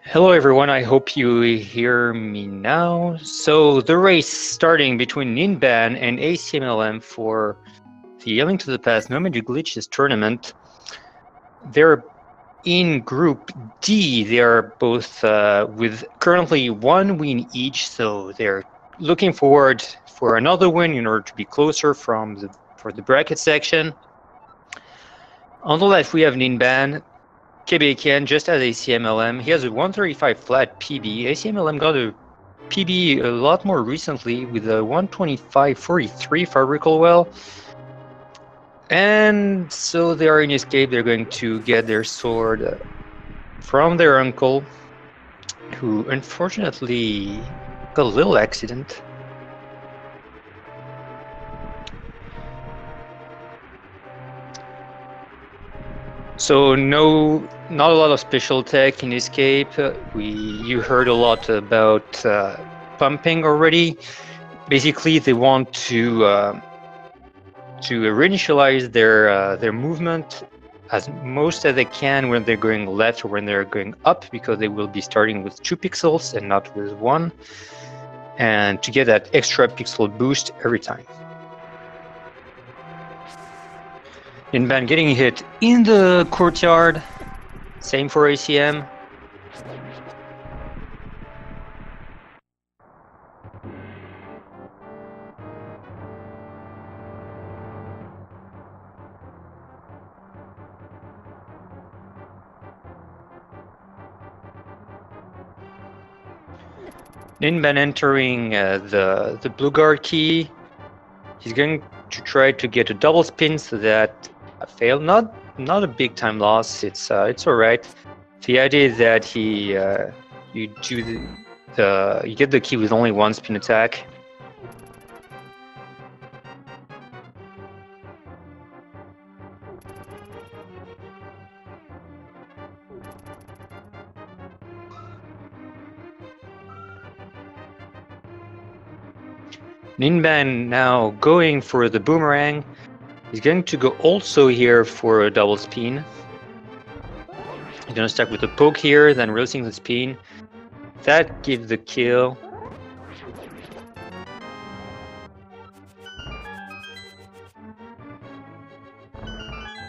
Hello everyone, I hope you hear me now. So the race starting between Ninban and Acmlm for the A Link to the Past NMG Glitches tournament. They're in Group D. They are both with currently one win each, so they're looking forward for another win in order to be closer for the bracket section. On the left we have Ninban. Quebecian just as Acmlm. He has a 135 flat PB. Acmlm got a PB a lot more recently with a 125.43 if I recall well. And so they are in escape. They're going to get their sword from their uncle, who unfortunately got a little accident. So not a lot of special tech in Escape. You heard a lot about pumping already. Basically, they want to reinitialize their movement as most as they can when they're going left or when they're going up, because they will be starting with 2 pixels and not with 1, and to get that extra pixel boost every time. Ninban getting hit in the courtyard. Same for ACM. Ninban entering the blue guard key. He's going to try to get a double spin so that failed. Not a big time loss. It's all right. The idea is that you get the key with only 1 spin attack. Ninban now going for the boomerang. He's going to go also here for a double spin. He's going to start with a poke here, then releasing the spin. That gives the kill.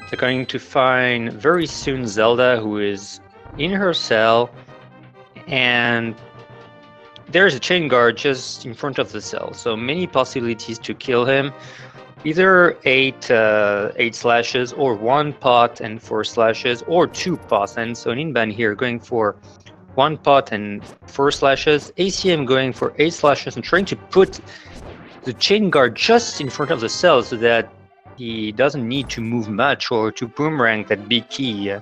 They're going to find very soon Zelda, who is in her cell, and there's a chain guard just in front of the cell, so many possibilities to kill him. Either 8 slashes, or 1 pot and 4 slashes, or 2 pots. And so Ninban here going for 1 pot and 4 slashes. ACM going for 8 slashes and trying to put the chain guard just in front of the cell so that he doesn't need to move much or to boomerang that big key.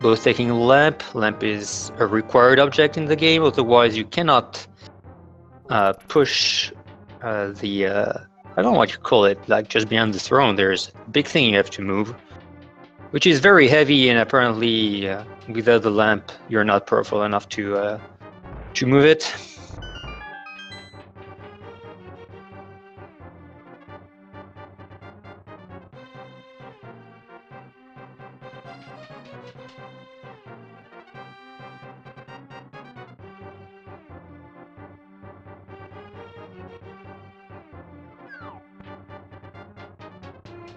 Both taking lamp. Lamp is a required object in the game, otherwise you cannot push the I don't know what you call it, like just beyond the throne. There's a big thing you have to move, which is very heavy, and apparently without the lamp you're not powerful enough to move it.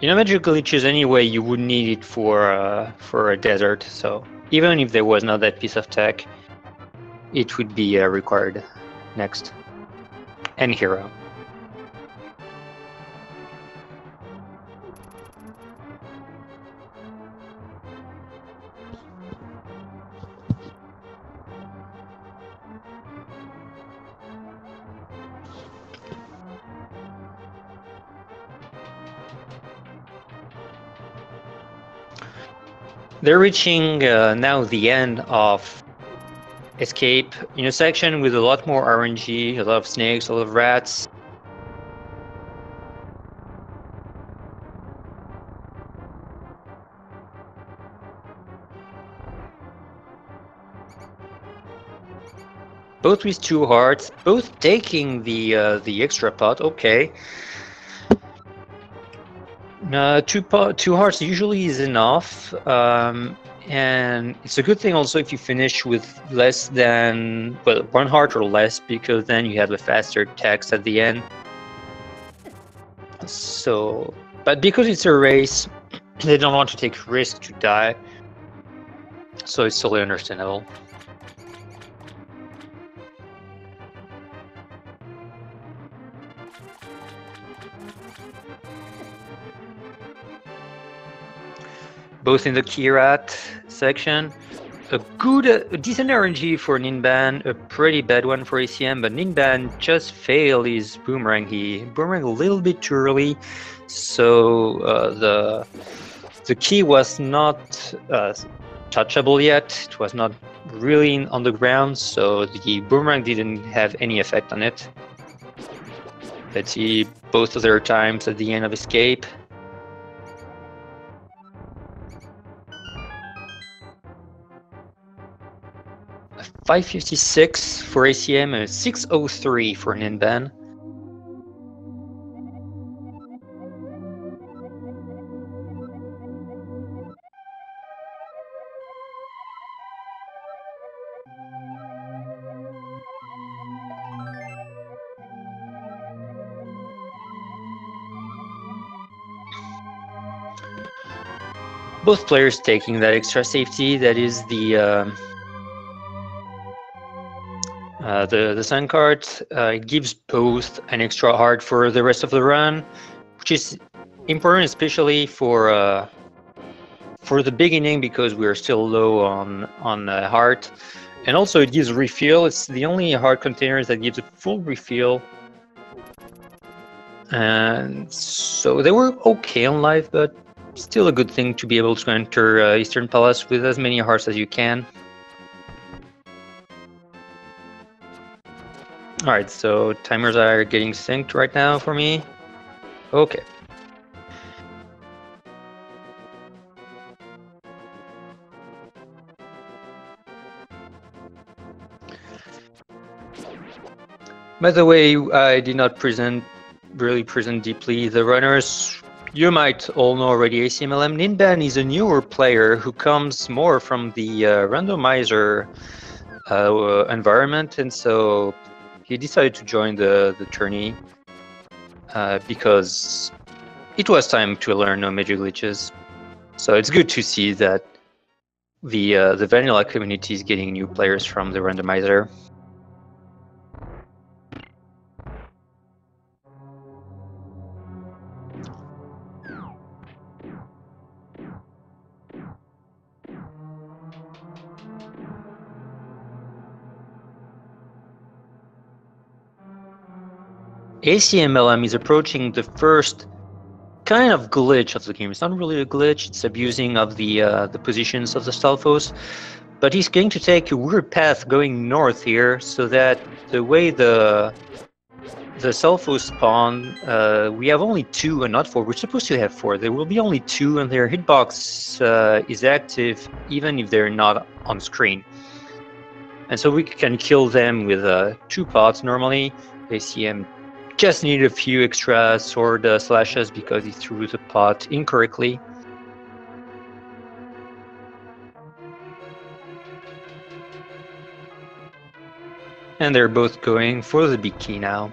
Magic glitches anyway, you would need it for a desert, so even if there was not that piece of tech, it would be required next. And hero. They're reaching now the end of Escape, in a section with a lot more RNG, a lot of snakes, a lot of rats. Both with 2 hearts, both taking the extra pot. Okay. Two hearts usually is enough, and it's a good thing also if you finish with less than, well, 1 heart or less, because then you have a faster text at the end. So, but because it's a race, they don't want to take risk to die, so it's totally understandable. Both in the Kirat section, a decent RNG for Ninban, a pretty bad one for ACM, but Ninban just failed his boomerang. He boomerang a little bit too early, so the key was not touchable yet. It was not really on the ground, so the boomerang didn't have any effect on it. Let's see both of their times at the end of escape. A 556 for ACM and a 603 for Ninban. Both players taking that extra safety, that is the sun card. It gives both an extra heart for the rest of the run, which is important, especially for the beginning, because we're still low on heart, and also it gives refill. It's the only heart containers that gives a full refill, and so they were okay on life, but still a good thing to be able to enter Eastern Palace with as many hearts as you can. Alright, so timers are getting synced right now for me. Okay. By the way, I did not really present deeply the runners. You might all know already Acmlm. Ninban is a newer player who comes more from the randomizer environment, and so he decided to join the tourney because it was time to learn no major glitches. So it's good to see that the vanilla community is getting new players from the randomizer. Acmlm is approaching the first kind of glitch of the game. It's not really a glitch, it's abusing of the positions of the Stalfos, but he's going to take a weird path going north here, so that the way the Stalfos spawn, we have only 2 and not 4. We're supposed to have 4. There will be only 2, and their hitbox is active even if they're not on screen. And so we can kill them with 2 pots normally. ACM just needed a few extra sword slashes because he threw the pot incorrectly. And they're both going for the big key now.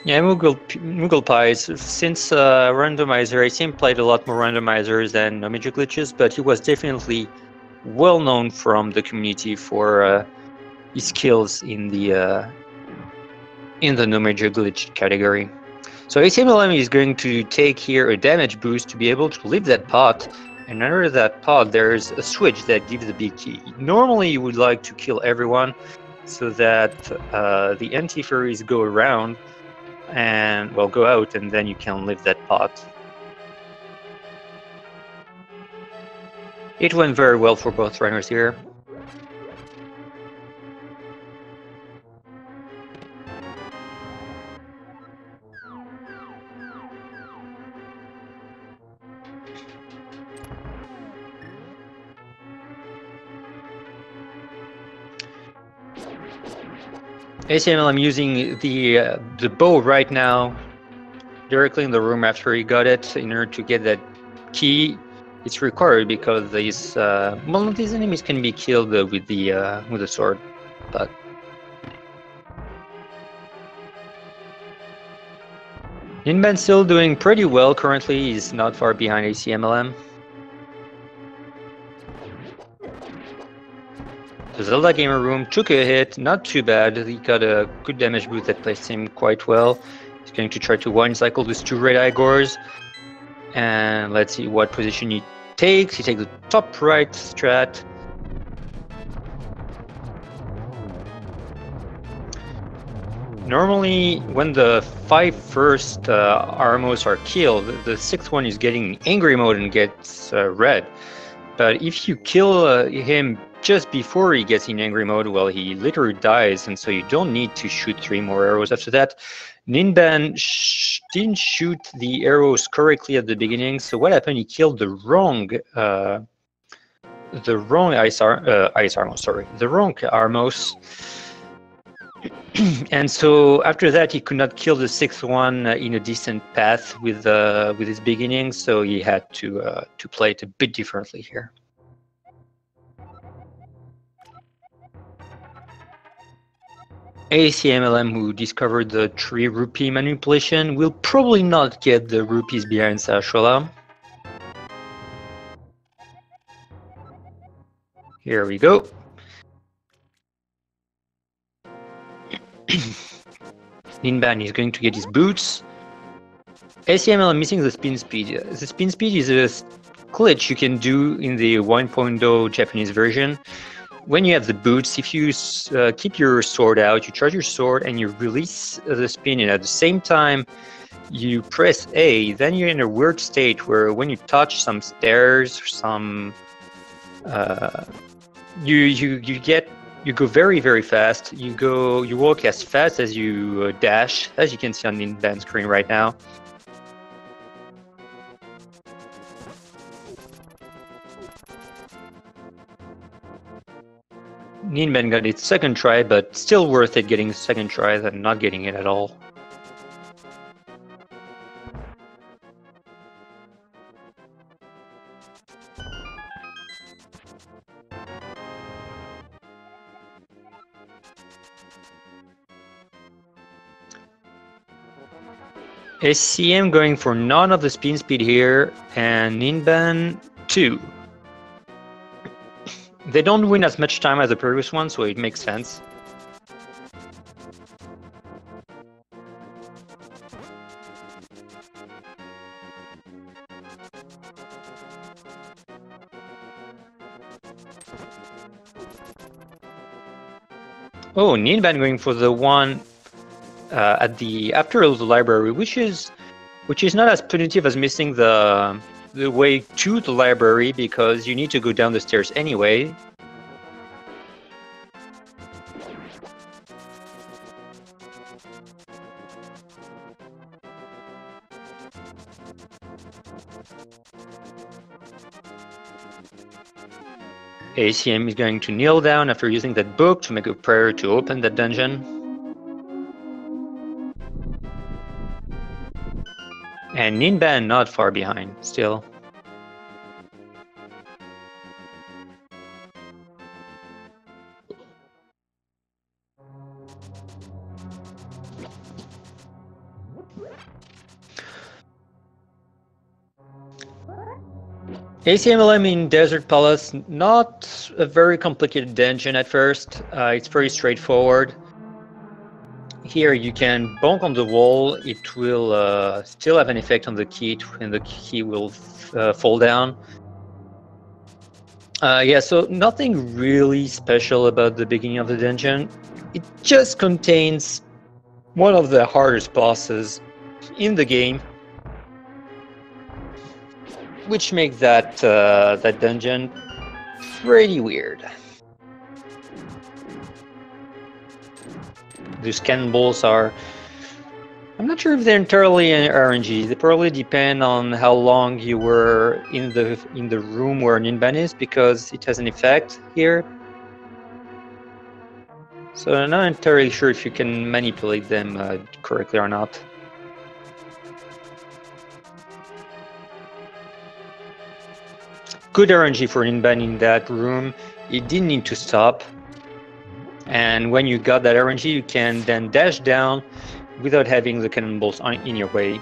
Yeah, Moogle Pies, since randomizer, ACM played a lot more randomizers than no major glitches, but he was definitely well known from the community for his skills in the no major glitch category. So Acmlm is going to take here a damage boost to be able to leave that pot, and under that pot there's a switch that gives the big key. Normally you would like to kill everyone so that the anti-furries go around and, well, go out, and then you can leave that pot. It went very well for both runners here. ACML, I'm using the bow right now, directly in the room after he got it. In order to get that key, it's required because these these enemies can be killed with the sword, but. Ninban still doing pretty well currently. He's not far behind ACMLM. The Zelda Gamer Room took a hit, not too bad. He got a good damage boost that placed him quite well. He's going to try to one cycle these two red Igors. And let's see what position he takes. He takes the top right strat. Normally, when the 5 first Armos are killed, the 6th one is getting angry mode and gets red. But if you kill him just before he gets in angry mode, well, he literally dies, and so you don't need to shoot 3 more arrows after that. Ninban didn't shoot the arrows correctly at the beginning, so what happened? He killed the wrong Armos. And so after that, he could not kill the 6th one in a decent path with his beginning, so he had to play it a bit differently here. ACMLM, who discovered the 3 rupee manipulation, will probably not get the rupees behind Sashola. Here we go. Ninban is going to get his boots. ACML missing the spin speed. The spin speed is a glitch you can do in the 1.0 Japanese version. When you have the boots, if you keep your sword out, you charge your sword and you release the spin, and at the same time you press A, then you're in a weird state where when you touch some stairs or some you go very, very fast. You walk as fast as you dash, as you can see on the Ninban screen right now. Ninban got its second try, but still worth it getting a second try than not getting it at all. SCM going for none of the spin speed here, and Ninban 2. They don't win as much time as the previous one, so it makes sense. Oh, Ninban going for the one at the after the library, which is not as punitive as missing the way to the library, because you need to go down the stairs anyway. ACM is going to kneel down after using that book to make a prayer to open that dungeon. And Ninban not far behind, still. ACMLM in Desert Palace, not a very complicated dungeon at first. It's very straightforward. Here you can bonk on the wall. It will still have an effect on the key, and the key will fall down. Yeah, so nothing really special about the beginning of the dungeon. It just contains one of the hardest bosses in the game, which makes that dungeon pretty weird. These cannonballs are... I'm not sure if they're entirely RNG. They probably depend on how long you were in the room where Ninban is, because it has an effect here. So I'm not entirely sure if you can manipulate them correctly or not. Good RNG for Ninban in that room. You didn't need to stop. And when you got that RNG, you can then dash down without having the cannonballs in your way.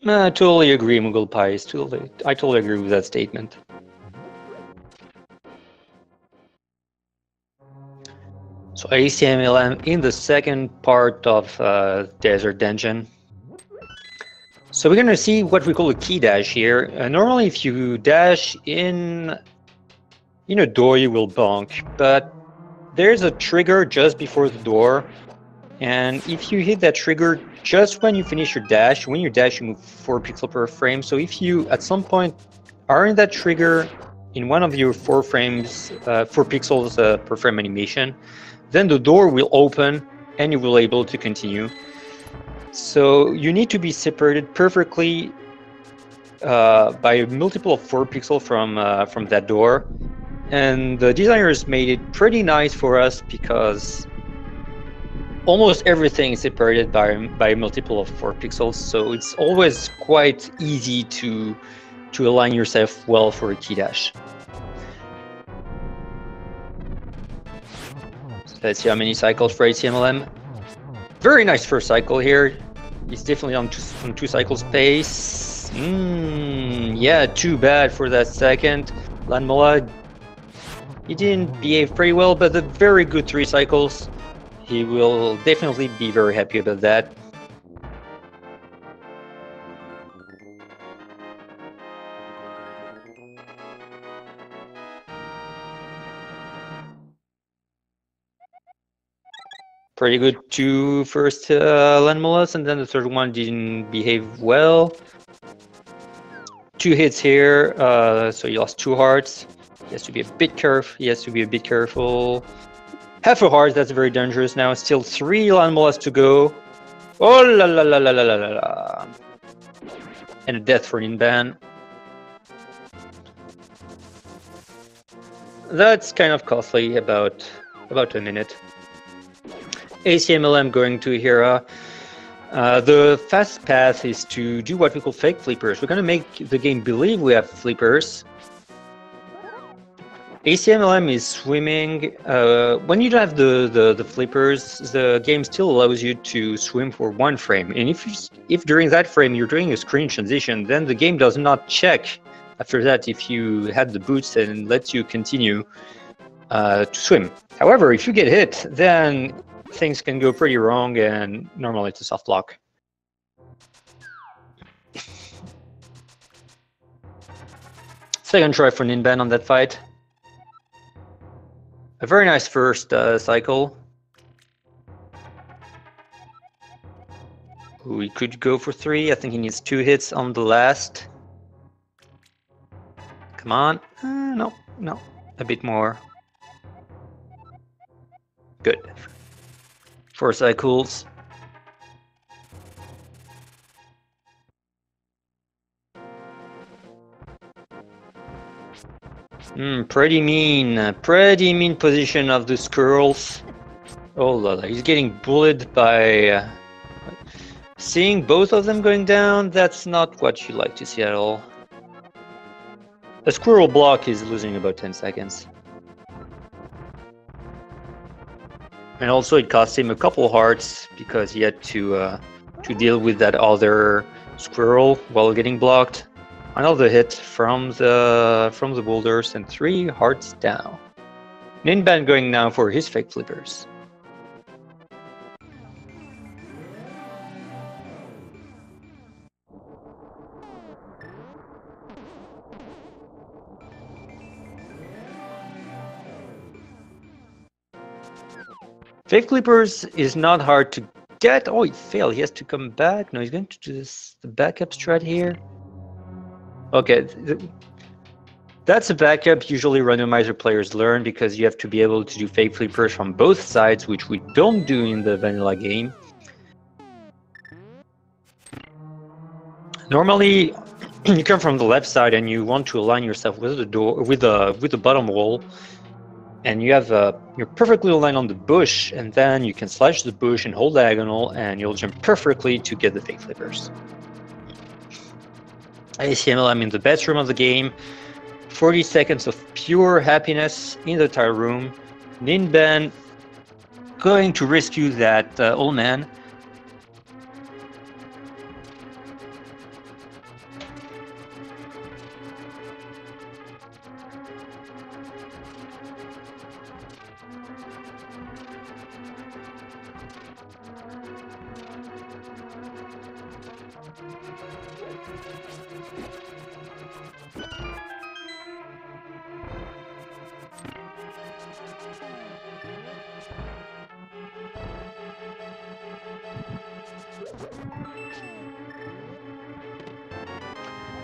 I totally agree, Moogle Pies. I totally agree with that statement. So ACMLM in the second part of Desert Dungeon. So we're gonna see what we call a key dash here. Normally, if you dash in a door, you will bonk, but there's a trigger just before the door, and if you hit that trigger just when you finish your dash, when you dash, you move 4 pixels per frame. So if you at some point are in that trigger in one of your 4 pixels per frame animation, then the door will open and you will be able to continue. So you need to be separated perfectly by a multiple of 4 pixels from that door. And the designers made it pretty nice for us because almost everything is separated by a multiple of 4 pixels. So it's always quite easy to align yourself well for a key dash. So let's see how many cycles for ACMLM. Very nice first cycle here. He's definitely on 2 cycles pace. Yeah, too bad for that second. Lanmola, he didn't behave pretty well, but a very good 3 cycles. He will definitely be very happy about that. Pretty good 2 first Lanmolas, and then the third one didn't behave well. 2 hits here, so he lost 2 hearts. He has to be a bit careful. Half a heart, that's very dangerous now. Still 3 Lanmolas to go. Oh la la la la la la la. And a death for Ninban. That's kind of costly, about a minute. ACMLM going to Hera. The fast path is to do what we call fake flippers. We're going to make the game believe we have flippers. ACMLM is swimming. When you don't have the flippers, the game still allows you to swim for 1 frame. And if during that frame you're doing a screen transition, then the game does not check after that if you had the boots and lets you continue to swim. However, if you get hit, then things can go pretty wrong, and normally it's a soft lock. Second try for Ninban on that fight. A very nice first cycle. We could go for 3. I think he needs 2 hits on the last. Come on. No. A bit more. Good. 4 cycles. Pretty mean position of the squirrels. Oh la la, he's getting bullied by... Seeing both of them going down, that's not what you like to see at all. A squirrel block is losing about 10 seconds. And also it cost him a couple hearts because he had to deal with that other squirrel while getting blocked. Another hit from the boulders and 3 hearts down. Ninban going now for his fake flippers. Fake flippers is not hard to get. Oh, he failed. He has to come back. No, he's going to do the backup strat here. Okay. That's a backup usually randomizer players learn because you have to be able to do fake flippers from both sides, which we don't do in the vanilla game. Normally, you come from the left side and you want to align yourself with the door, with the bottom wall, and you have you're perfectly aligned on the bush, and then you can slash the bush and hold diagonal, and you'll jump perfectly to get the fake flippers. ACMLM in the best room of the game. 40 seconds of pure happiness in the tile room. Ninban going to rescue that old man.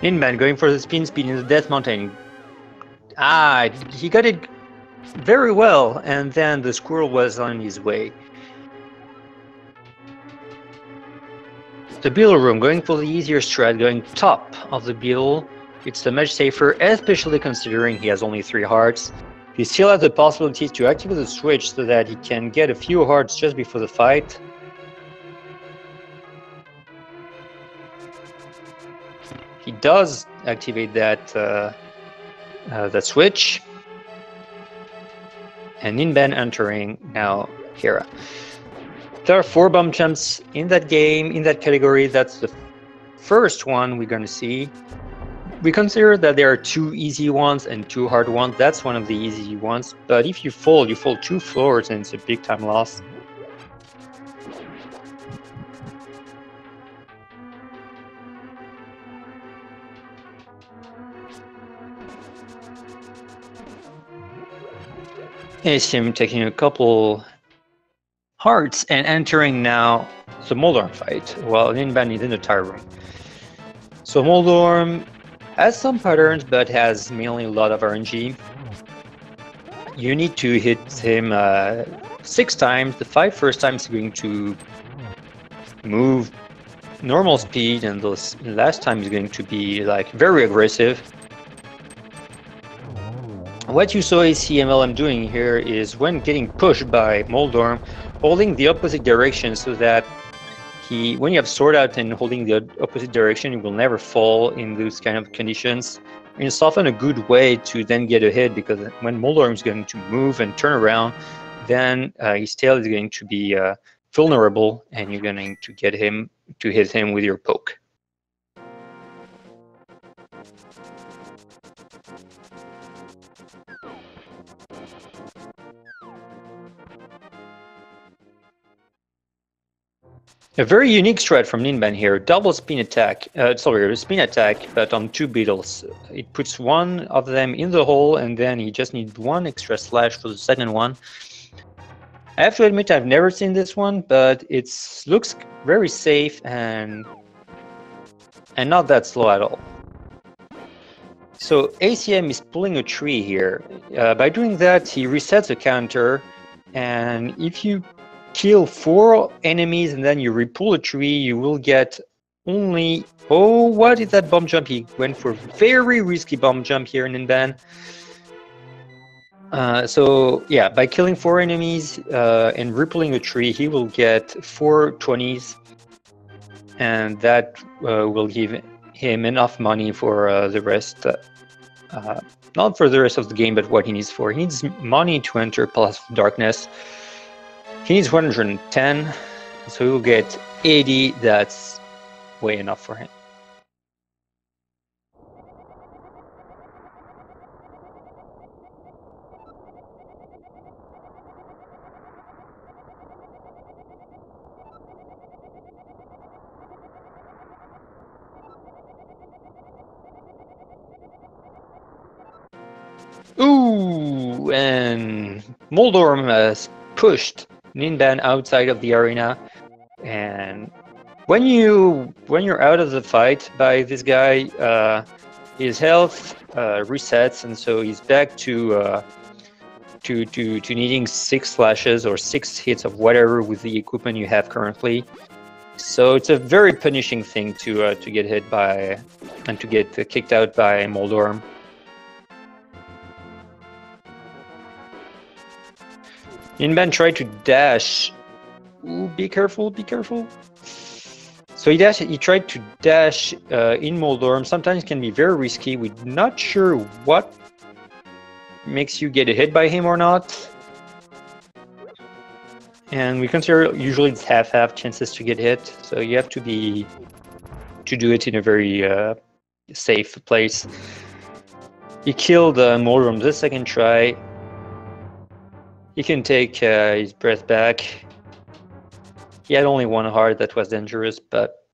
Ninban going for the spin speed in the Death Mountain. Ah, he got it very well, and then the squirrel was on his way. The Beetle room, going for the easier strat, going top of the Beetle. It's the much safer, especially considering he has only 3 hearts. He still has the possibility to activate the switch so that he can get a few hearts just before the fight. He does activate that that switch, and Ninban entering now Hera. There are 4 bomb jumps in that game, in that category. That's the first one we're going to see. We consider that there are 2 easy ones and 2 hard ones. That's one of the easy ones, but if you fall 2 floors and it's a big time loss. It's him taking a couple hearts and entering now the Moldorm fight while Ninban is in the tire room. So Moldorm has some patterns but has mainly a lot of RNG. You need to hit him 6 times. The 5 first times he's going to move normal speed, and the last time is going to be like very aggressive. What you saw ACMLM doing here is when getting pushed by Moldorm, holding the opposite direction so that when you have sword out and holding the opposite direction, you will never fall in those kind of conditions. And it's often a good way to then get a hit, because when Moldorm is going to move and turn around, then his tail is going to be vulnerable, and you're going to get him to hit him with your poke. A very unique strat from Ninban here, double spin attack, spin attack, but on 2 beetles. It puts one of them in the hole, and then he just needs 1 extra slash for the second one. I have to admit I've never seen this one, but it looks very safe and not that slow at all. So ACM is pulling a tree here. By doing that, he resets the counter, and if you kill 4 enemies and then you repull a tree, you will get only... Oh, what is that bomb jump? He went for very risky bomb jump here in Ninban. So yeah, by killing 4 enemies and repulling a tree, he will get 4 20s, and that will give him enough money for the rest. Not for the rest of the game, but what he needs for. He needs money to enter Palace of Darkness. He needs 110, so he will get 80. That's way enough for him. Ooh, and Moldorm has pushed Ninban outside of the arena, and when you're out of the fight by this guy, his health resets, and so he's back to needing 6 slashes or 6 hits of whatever with the equipment you have currently. So it's a very punishing thing to get hit by and to get kicked out by Moldorm. Ninban tried to dash. Ooh, be careful, be careful. So he tried to dash in Moldorm. Sometimes it can be very risky. We're not sure what makes you get hit by him or not. And we consider usually it's half-half chances to get hit. So you have to do it in a very safe place. He killed Moldorm the second try. He can take his breath back. He had only one heart that was dangerous, but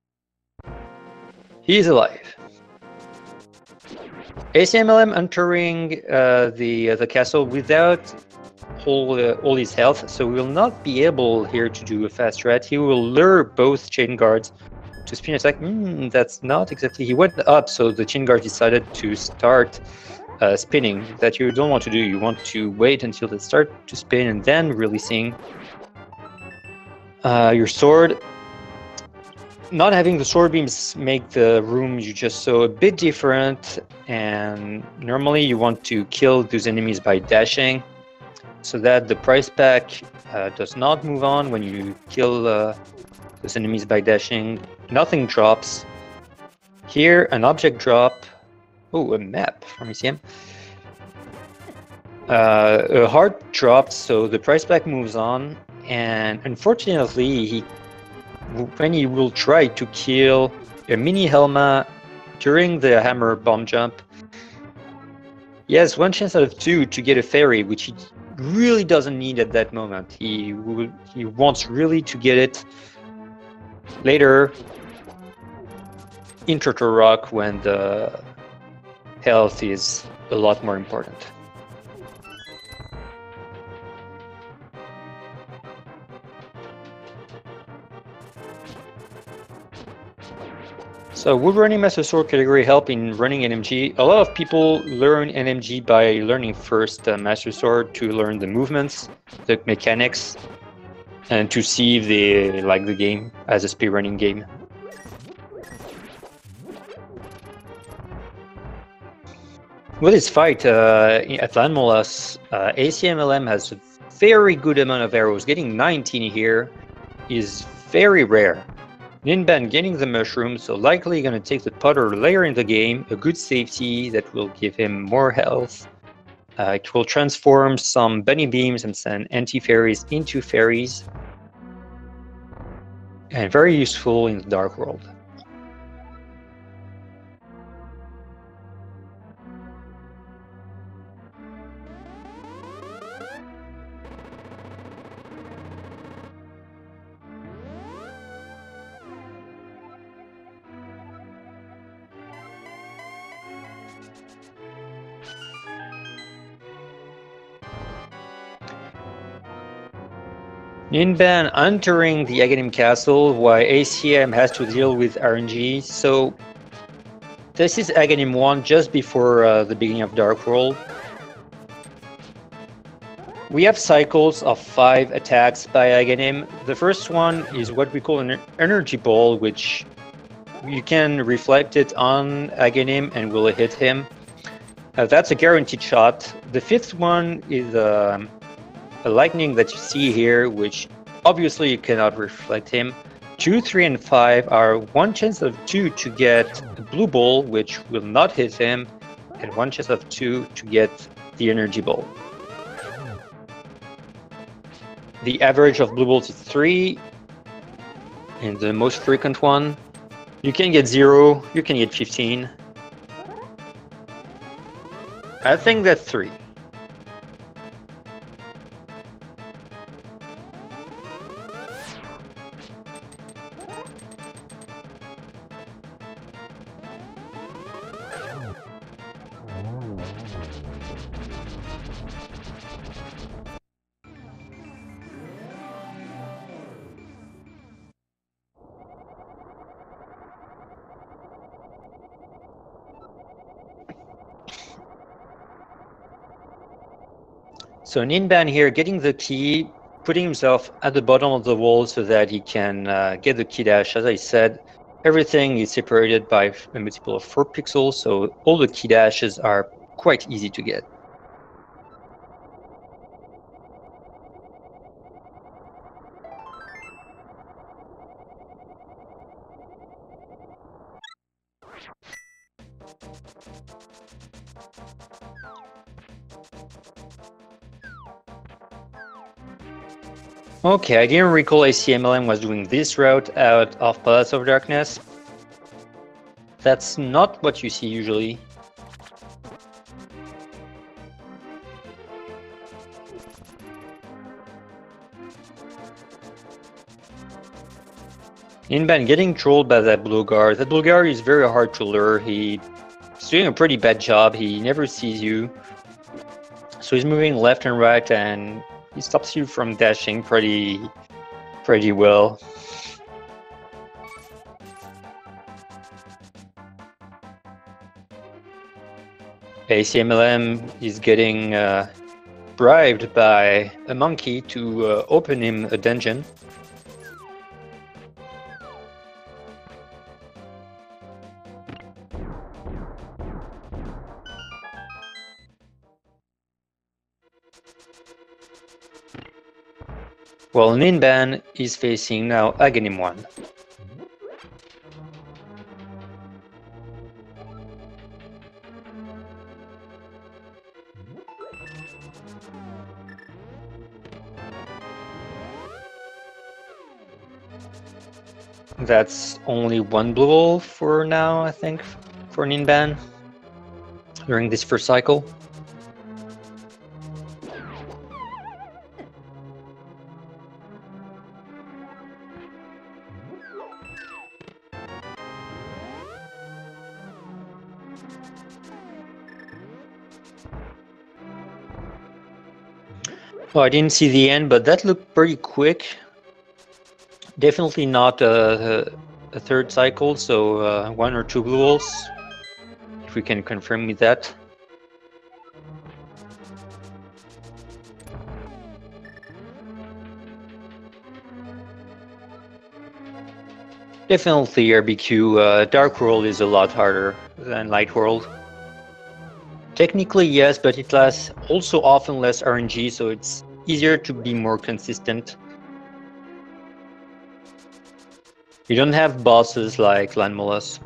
he's alive. Acmlm entering the castle without all his health, so we will not be able here to do a fast strat. He will lure both chain guards to spin attack. That's not exactly. He went up, so the chain guard decided to start spinning. That you don't want to do. You want to wait until they start to spin and then releasing your sword. Not having the sword beams make the room you just saw a bit different, and normally you want to kill those enemies by dashing so that the price pack does not move on when you kill those enemies by dashing. Nothing drops. Here, an object drop. Oh, a map from ECM. A heart dropped, so the price pack moves on, and unfortunately, when he will try to kill a mini Helma during the hammer bomb jump, he has 1 chance out of 2 to get a fairy, which he really doesn't need at that moment. He wants really to get it later in Turtle Rock when the health is a lot more important. So would running Master Sword category help in running NMG? A lot of people learn NMG by learning first Master Sword to learn the movements, the mechanics, and to see if they like the game as a speedrunning game. With his fight at Landmolas, Acmlm has a very good amount of arrows. Getting 19 here is very rare. Ninban getting the mushroom, so likely going to take the putter later in the game, a good safety that will give him more health. It will transform some bunny beams and send anti-fairies into fairies. And very useful in the Dark World. Ninban entering the Acmlm castle while ACM has to deal with RNG. So this is Acmlm 1 just before the beginning of Dark World. We have cycles of 5 attacks by Acmlm. The first one is what we call an energy ball, which you can reflect it on Acmlm and will hit him. That's a guaranteed shot. The fifth one is a lightning that you see here, which obviously you cannot reflect him. 2, 3, and 5 are 1 chance of 2 to get a blue ball, which will not hit him, and 1 chance of 2 to get the energy ball. The average of blue balls is 3, and the most frequent one. You can get 0, you can get 15. I think that's 3. So Ninban here getting the key, putting himself at the bottom of the wall so that he can get the key dash. As I said, everything is separated by a multiple of 4 pixels, so all the key dashes are quite easy to get. Okay, I didn't recall Acmlm was doing this route out of Palace of Darkness. That's not what you see usually. Ninban getting trolled by that blue guard. That blue guard is very hard to lure. He's doing a pretty bad job. He never sees you. So he's moving left and right, and he stops you from dashing pretty well. Acmlm is getting bribed by a monkey to open him a dungeon. Well, Ninban is facing now Acmlm. That's only one blue wall for now, I think, for Ninban during this first cycle. Oh, I didn't see the end, but that looked pretty quick. Definitely not a third cycle, so 1 or 2 blue walls, if we can confirm with that. Definitely RBQ, Dark World is a lot harder than Light World. Technically yes, but it has also often less RNG, so it's easier to be more consistent. You don't have bosses like Landmolus.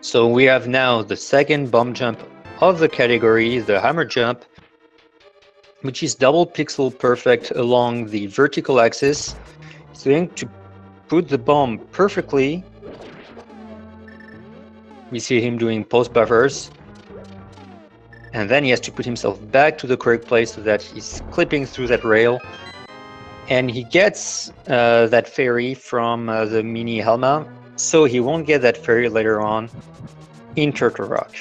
So we have now the second bomb jump of the category, the hammer jump, which is double pixel perfect along the vertical axis. It's going to put the bomb perfectly. We see him doing post buffers. And then he has to put himself back to the correct place so that he's clipping through that rail. And he gets that fairy from the mini Helma, so he won't get that fairy later on in Turtle Rock.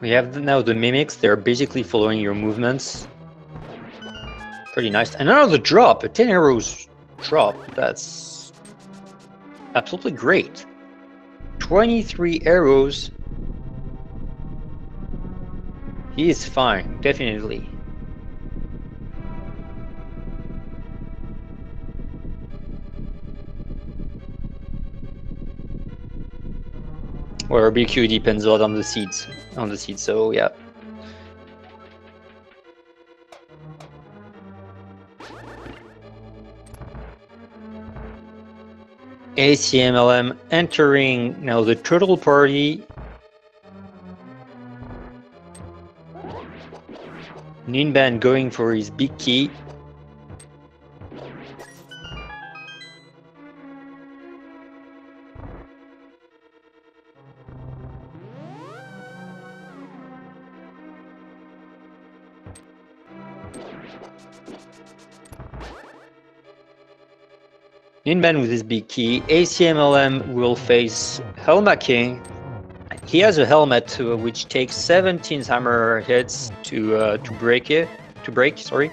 We have now the mimics. They're basically following your movements. Pretty nice. And now the drop, a 10 arrows drop. That's absolutely great. 23 arrows. He is fine, definitely. Or BQ depends a lot on the seeds. So yeah. Acmlm entering now the turtle party. Ninban going for his big key. Ninban with his big key. Acmlm will face Helma King. He has a helmet which takes 17 hammer hits to break it. Sorry.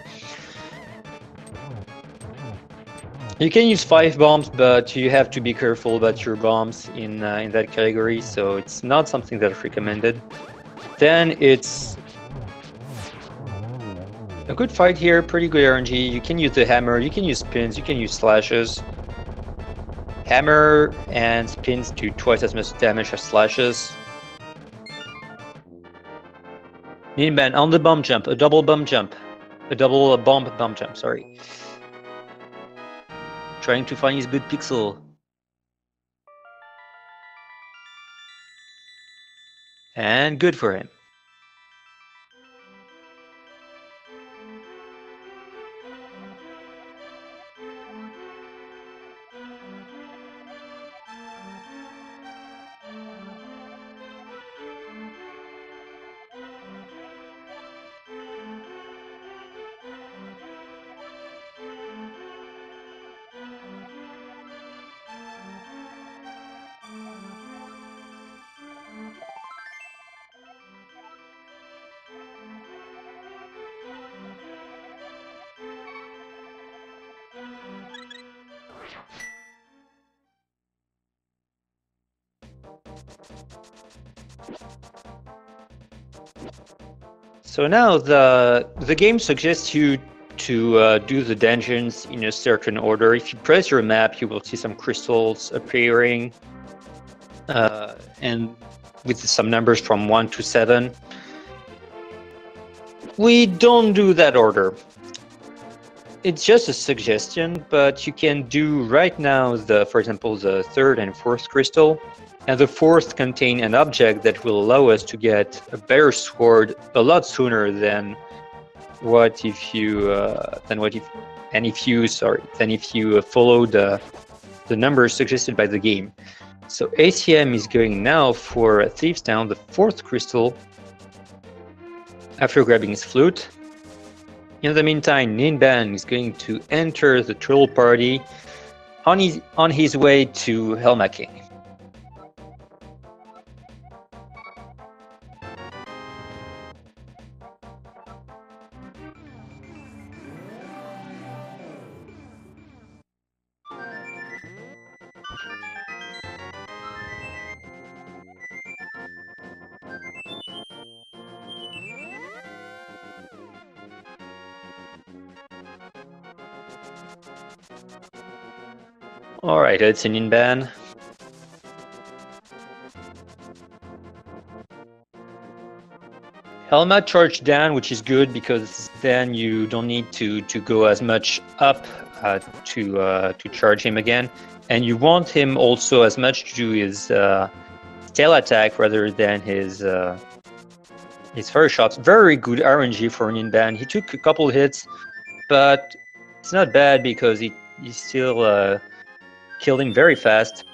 You can use 5 bombs, but you have to be careful about your bombs in that category, so it's not something that's recommended. Then it's a good fight here, pretty good RNG. You can use the hammer, you can use spins, you can use slashes. Hammer and spins do twice as much damage as slashes. Ninban on the bomb jump, a double bomb jump. A double bomb jump, sorry. Trying to find his good pixel. And good for him. So now the game suggests you to do the dungeons in a certain order. If you press your map, you will see some crystals appearing, and with some numbers from 1 to 7. We don't do that order. It's just a suggestion, but you can do right now, for example, the 3rd and 4th crystal. And the 4th contain an object that will allow us to get a better sword a lot sooner than if you follow the numbers suggested by the game. So ACM is going now for Thieves Town, the 4th crystal, after grabbing his flute. In the meantime, Ninban is going to enter the troll party on his way to Helma King. Alright, it's an Ninban. Helma charged down, which is good because then you don't need to go as much up to charge him again, and you want him also as much to do his tail attack rather than his fire shots. Very good RNG for Ninban. He took a couple hits, but it's not bad because he still killed him very fast.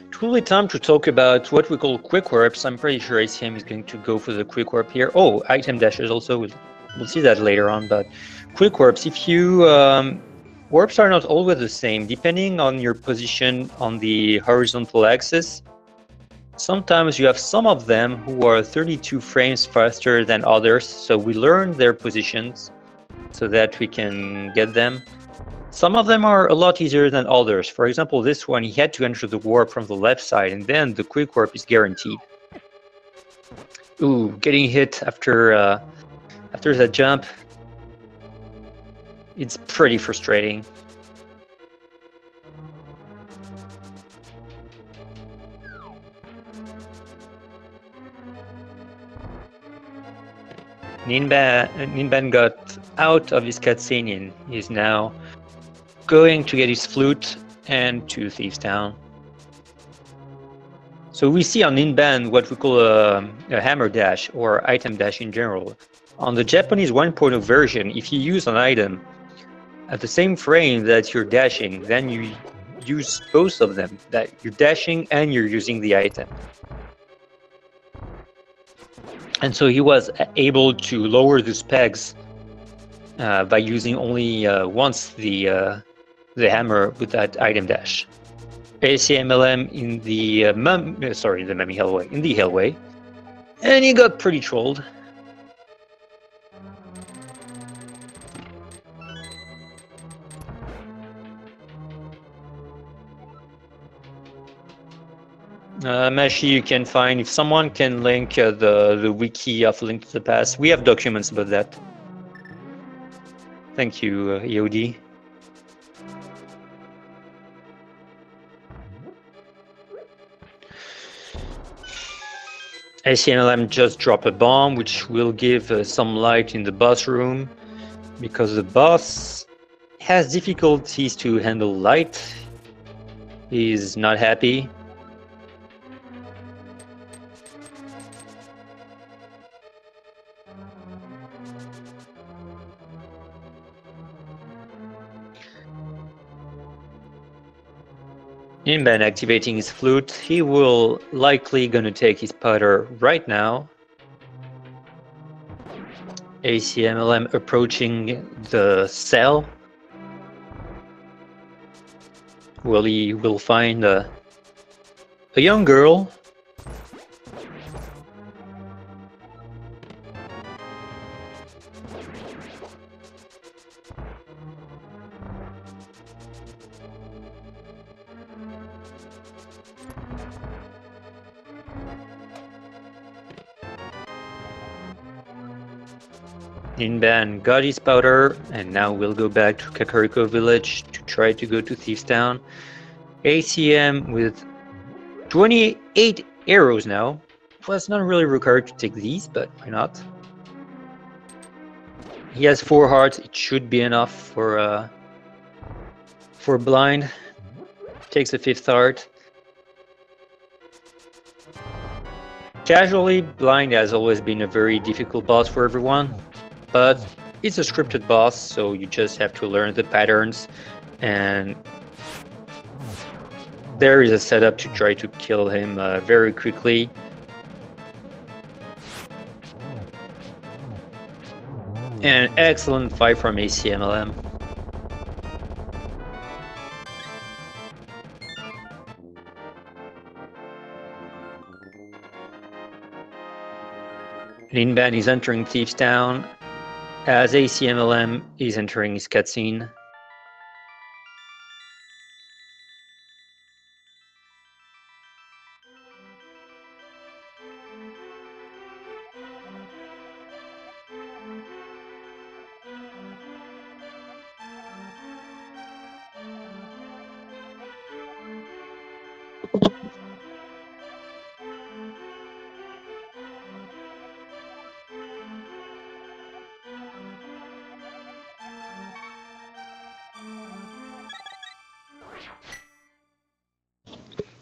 It's really time to talk about what we call quick warps. I'm pretty sure ACM is going to go for the quick warp here. Oh, item dashes also. We'll see that later on. But quick warps, if you warps are not always the same, depending on your position on the horizontal axis. Sometimes you have some of them who are 32 frames faster than others, so we learn their positions so that we can get them. Some of them are a lot easier than others. For example, this one, he had to enter the warp from the left side, and then the quick warp is guaranteed. Ooh, getting hit after that jump, it's pretty frustrating. Ninban got out of his cutscene and is now going to get his flute and to Thieves Town. So we see on Ninban what we call a hammer dash or item dash in general. On the Japanese 1.0 version, if you use an item at the same frame that you're dashing, then you use both of them, that you're dashing and you're using the item. And so he was able to lower the specs by using only once the hammer with that item dash. Acmlm in the Mummy Hellway, in the Hellway, and he got pretty trolled. Mashi, you can find, if someone can link the wiki of Link to the Past, we have documents about that. Thank you, EOD. Acmlm just dropped a bomb, which will give some light in the boss room, because the boss has difficulties to handle light. He's not happy. Ninban activating his flute. He will likely gonna take his putter right now. Acmlm approaching the cell. He will find a young girl. Ninban got his powder, and now we'll go back to Kakariko Village to try to go to Thieves Town. ACM with 28 arrows now. Well, it's not really required to take these, but why not? He has 4 hearts. It should be enough for blind. Takes the 5th heart. Casually, blind has always been a very difficult boss for everyone, but it's a scripted boss, so you just have to learn the patterns, and there is a setup to try to kill him very quickly. An excellent fight from Acmlm. Ninban is entering Thieves Town as Acmlm is entering his cutscene.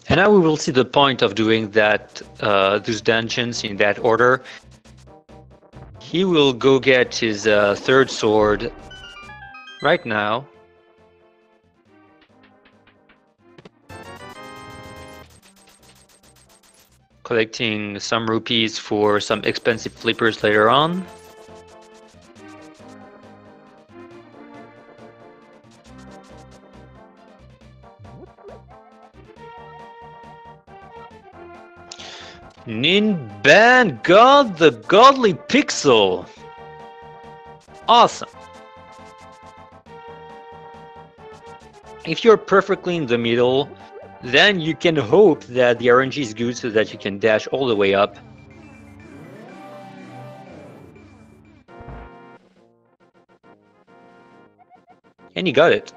And now we will see the point of doing that, those dungeons in that order. He will go get his 3rd sword right now. Collecting some rupees for some expensive flippers later on. Ninban got the godly pixel. Awesome. If you're perfectly in the middle, then you can hope that the RNG is good so that you can dash all the way up. And he got it.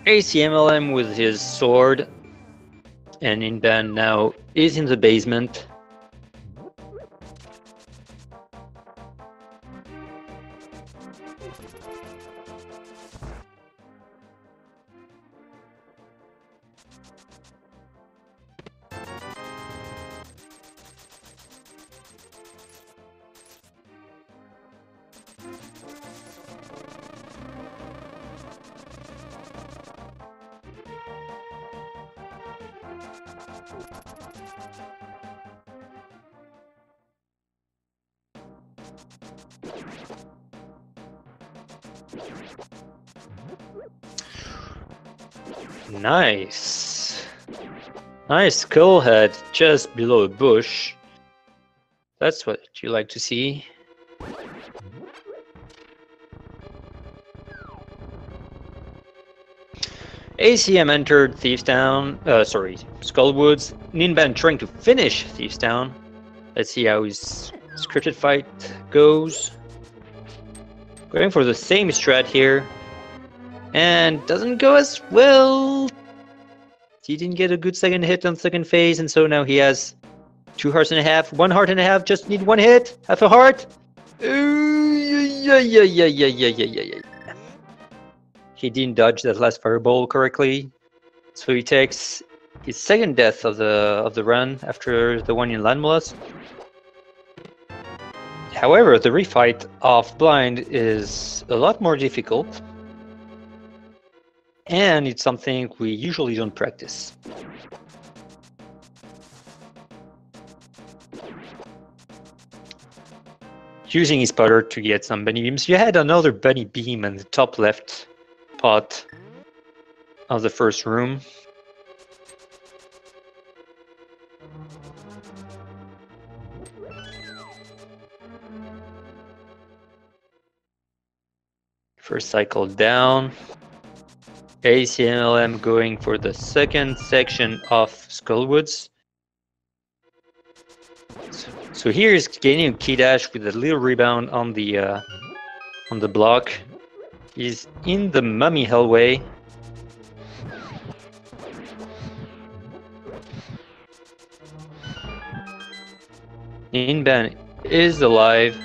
Acmlm with his sword, and Ninban now is in the basement. Nice. Nice skull head just below a bush. That's what you like to see. ACM entered Thieves Town, Skullwoods. Ninban trying to finish Thieves Town. Let's see how his scripted fight goes. Going for the same strat here. And doesn't go as well. He didn't get a good second hit on second phase, and so now he has 2 hearts and a half, 1 heart and a half, just need 1 hit, half a heart. Yeah. He didn't dodge that last fireball correctly, so he takes his second death of the run after the one in Landmolas. However, the refight of Blind is a lot more difficult, and it's something we usually don't practice. Using his putter to get some bunny beams. You had another bunny beam in the top left pot of the first room. First cycle down. Acmlm going for the second section of Skullwoods. So here is gaining a key dash with a little rebound on the block. He's in the mummy hallway. Ninban is alive.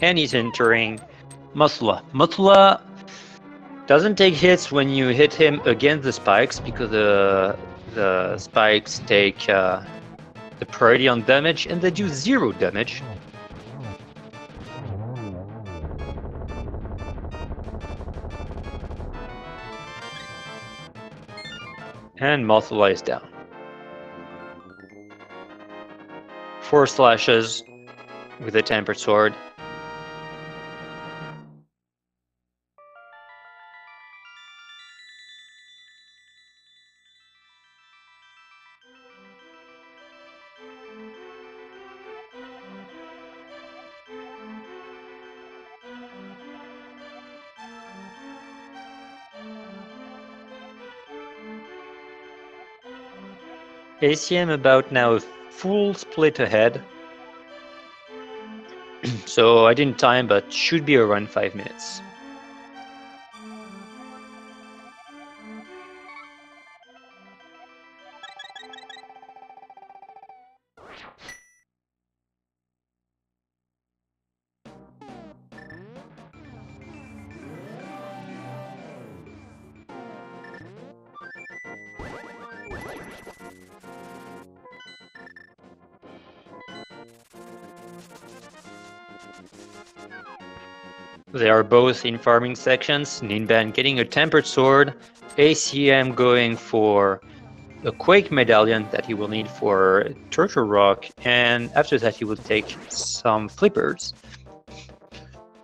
And he's entering Musla. Musla doesn't take hits when you hit him against the spikes, because the spikes take the priority on damage, and they do 0 damage. And Musla is down. 4 slashes with a tempered sword. ACM about now a full split ahead. So I didn't time, but should be around 5 minutes. They are both in farming sections. Ninban getting a tempered sword, ACM going for a Quake medallion that he will need for Turtle Rock, and after that he will take some flippers.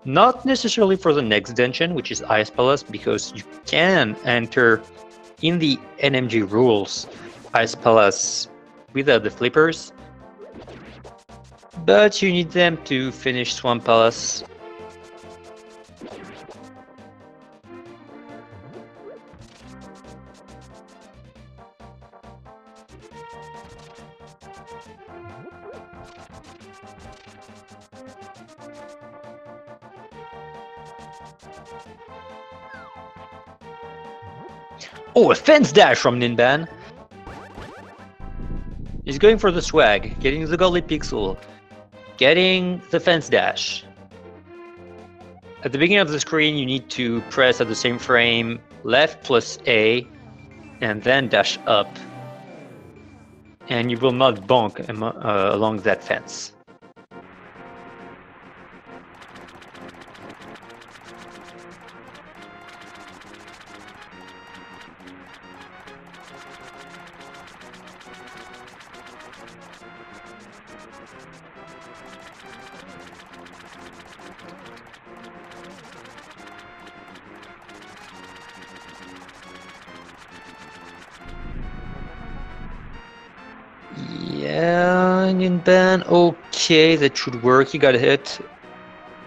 Not necessarily for the next dungeon, which is Ice Palace, because you can enter in the NMG rules Ice Palace without the flippers, but you need them to finish Swamp Palace. Oh, a fence dash from Ninban. He's going for the swag, getting the Golly Pixel, getting the fence dash. At the beginning of the screen, you need to press at the same frame left plus A, and then dash up. And you will not bonk along that fence. Yeah, Ninban, okay, that should work. He got hit.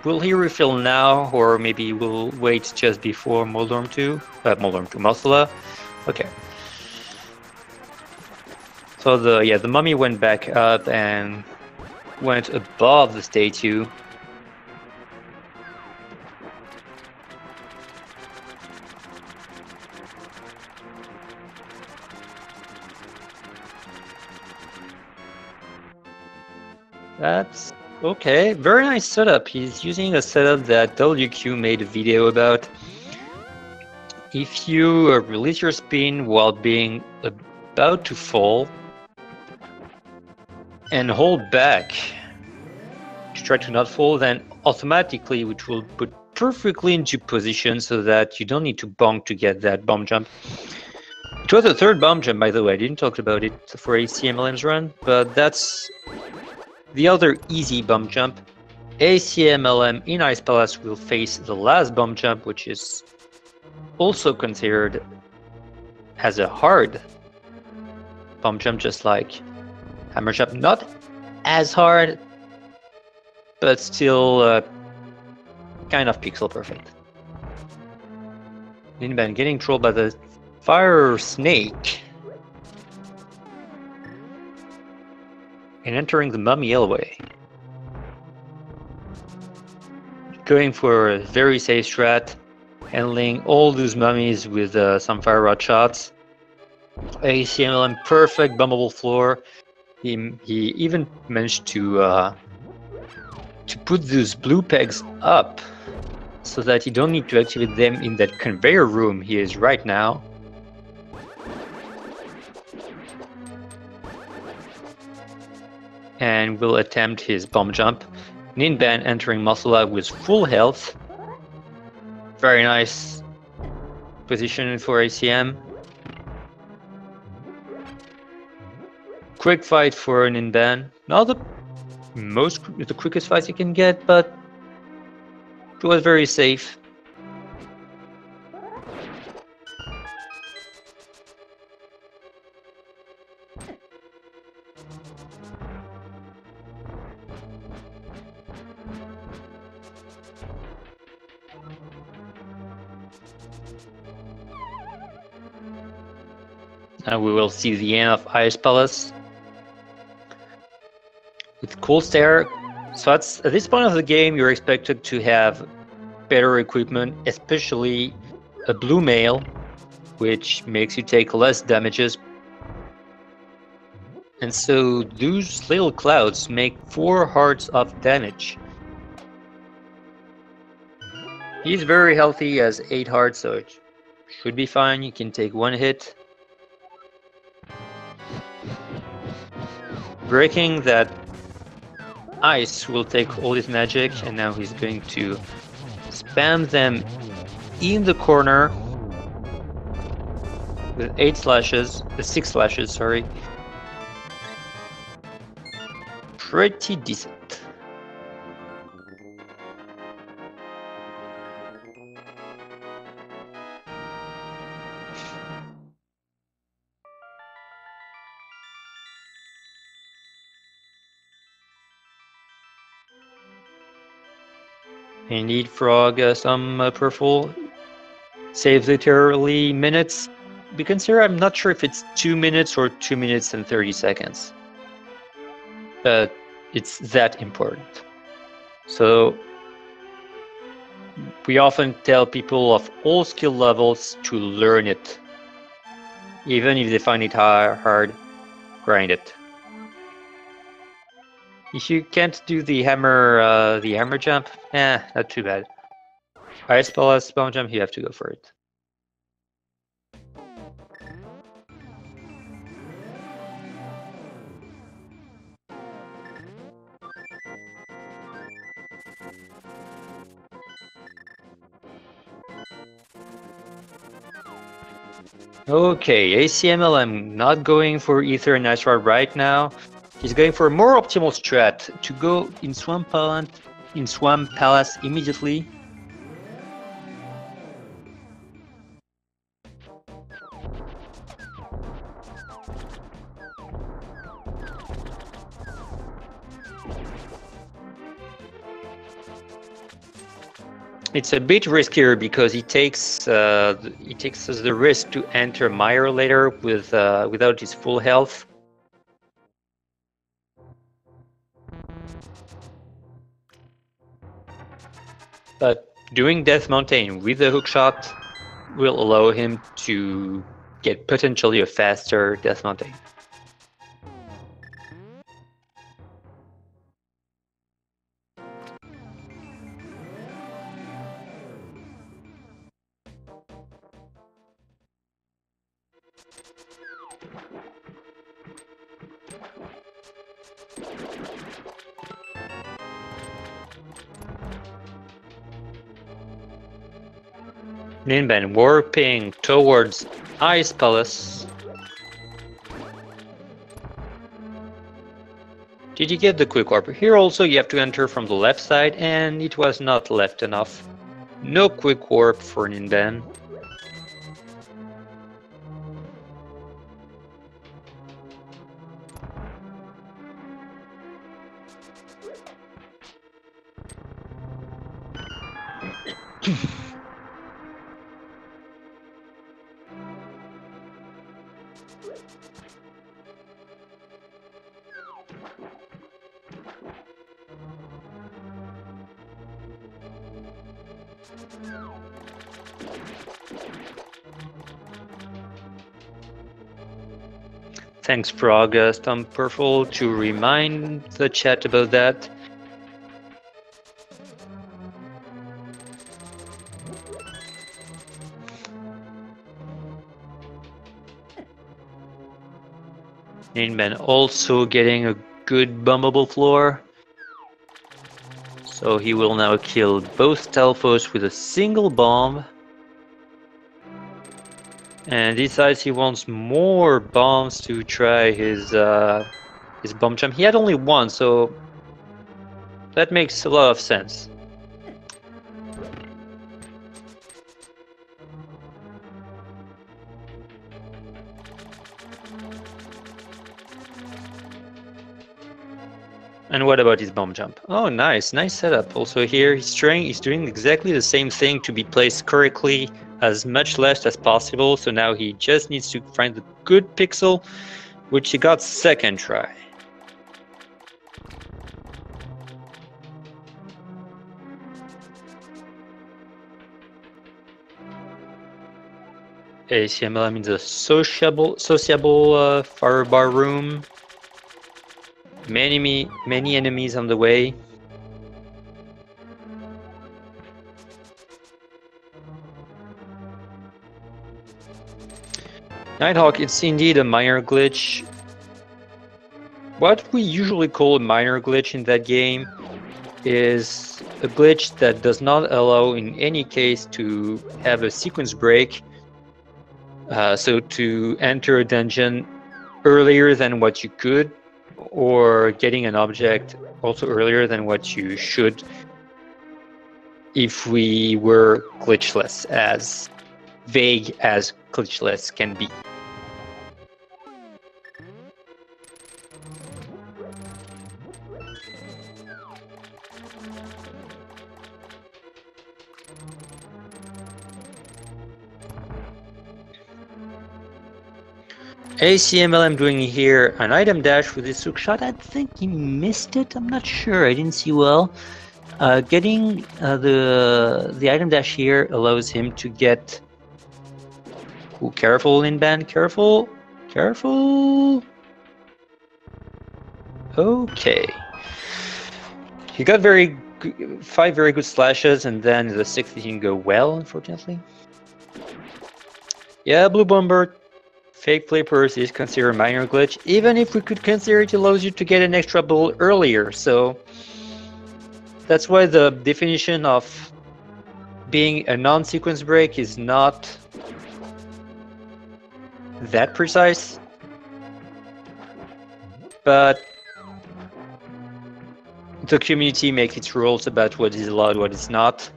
Will he refill now, or maybe we'll wait just before Moldorm 2? Moldorm 2, Mothula. Okay. So the mummy went back up and went above the statue. That's okay. Very nice setup. He's using a setup that WQ made a video about. If you release your spin while being about to fall and hold back to try to not fall, then automatically, which will put perfectly into position so that you don't need to bonk to get that bomb jump. It was the third bomb jump, by the way. I didn't talk about it for Acmlm's run, but that's the other easy bomb jump. Acmlm in Ice Palace will face the last bomb jump, which is also considered as a hard bomb jump, just like hammer jump. Not as hard, but still kind of pixel perfect. Ninban getting trolled by the fire snake and entering the mummy alleyway. Going for a very safe strat, handling all those mummies with some fire rod shots. Acmlm perfect bumpable floor. He even managed to put those blue pegs up so that you don't need to activate them in that conveyor room he is right now. And will attempt his bomb jump. Ninban entering Mothula with full health. Very nice position for ACM. Quick fight for Ninban. Not the quickest fight you can get, but it was very safe. And we will see the end of Ice Palace with Cool Stare. So at this point of the game, you're expected to have better equipment, especially a blue mail, which makes you take less damages. And so those little clouds make 4 hearts of damage. He's very healthy, as 8 hearts, so it should be fine. You can take 1 hit. Breaking that ice will take all his magic, and now he's going to spam them in the corner with 6 slashes, sorry. Pretty decent. Indeed, Frog, some purple saves literally minutes. Be consider, I'm not sure if it's 2 minutes or 2 minutes and 30 seconds. but it's that important. So we often tell people of all skill levels to learn it. Even if they find it hard, grind it. If you can't do the hammer jump, not too bad. Ice Palace bomb jump, you have to go for it. Okay, Acmlm not going for Ether and Ice Rod right now. He's going for a more optimal strat to go in Swamp Palace immediately. It's a bit riskier because he takes the risk to enter Mire later with without his full health. But doing Death Mountain with the hookshot will allow him to get potentially a faster Death Mountain. Ninban warping towards Ice Palace. Did you get the quick warp? Here also you have to enter from the left side, and it was not left enough. No quick warp for Ninban. Thanks for August on Purple to remind the chat about that. Ninban also getting a good bumpable floor. So he will now kill both Telfos with a single bomb. And decides he wants more bombs to try his bomb jump. He had only one, so that makes a lot of sense. And what about his bomb jump? Oh, nice setup. Also here, he's doing exactly the same thing to be placed correctly, as much left as possible. So now he just needs to find the good pixel, which he got second try. Acmlm in the sociable firebar room. Many enemies on the way. Nighthawk, it's indeed a minor glitch. What we usually call a minor glitch in that game is a glitch that does not allow in any case to have a sequence break. So to enter a dungeon earlier than what you could, or getting an object also earlier than what you should if we were glitchless, as vague as glitchless can be. ACMLM doing here an item dash with his hook shot. I think he missed it. I'm not sure. I didn't see well. Getting the item dash here allows him to get. Ooh, careful, Ninban. Careful. Careful. Okay. He got 5 very good slashes, and then the 6th didn't go well, unfortunately. Yeah, Blue Bomber. Fake flippers is considered a minor glitch, even if we could consider it allows you to get an extra ball earlier. So that's why the definition of being a non-sequence break is not that precise. But the community makes its rules about what is allowed, what is not.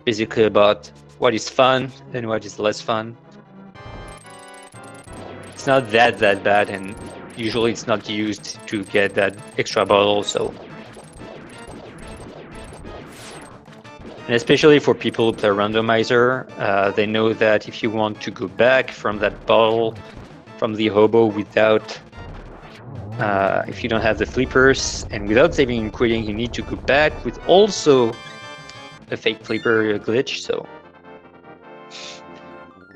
Basically about what is fun and what is less fun. It's not that bad, and usually it's not used to get that extra bottle, so. And especially for people who play randomizer, they know that if you want to go back from that bottle, from the hobo without, if you don't have the flippers, and without saving and quitting, you need to go back with also a fake flipper glitch, so.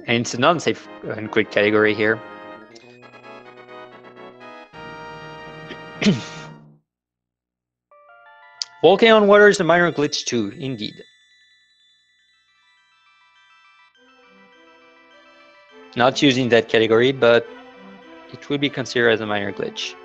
And it's a non-safe and quit category here. Walking on water is a minor glitch too, indeed. Not using that category, but it would be considered as a minor glitch.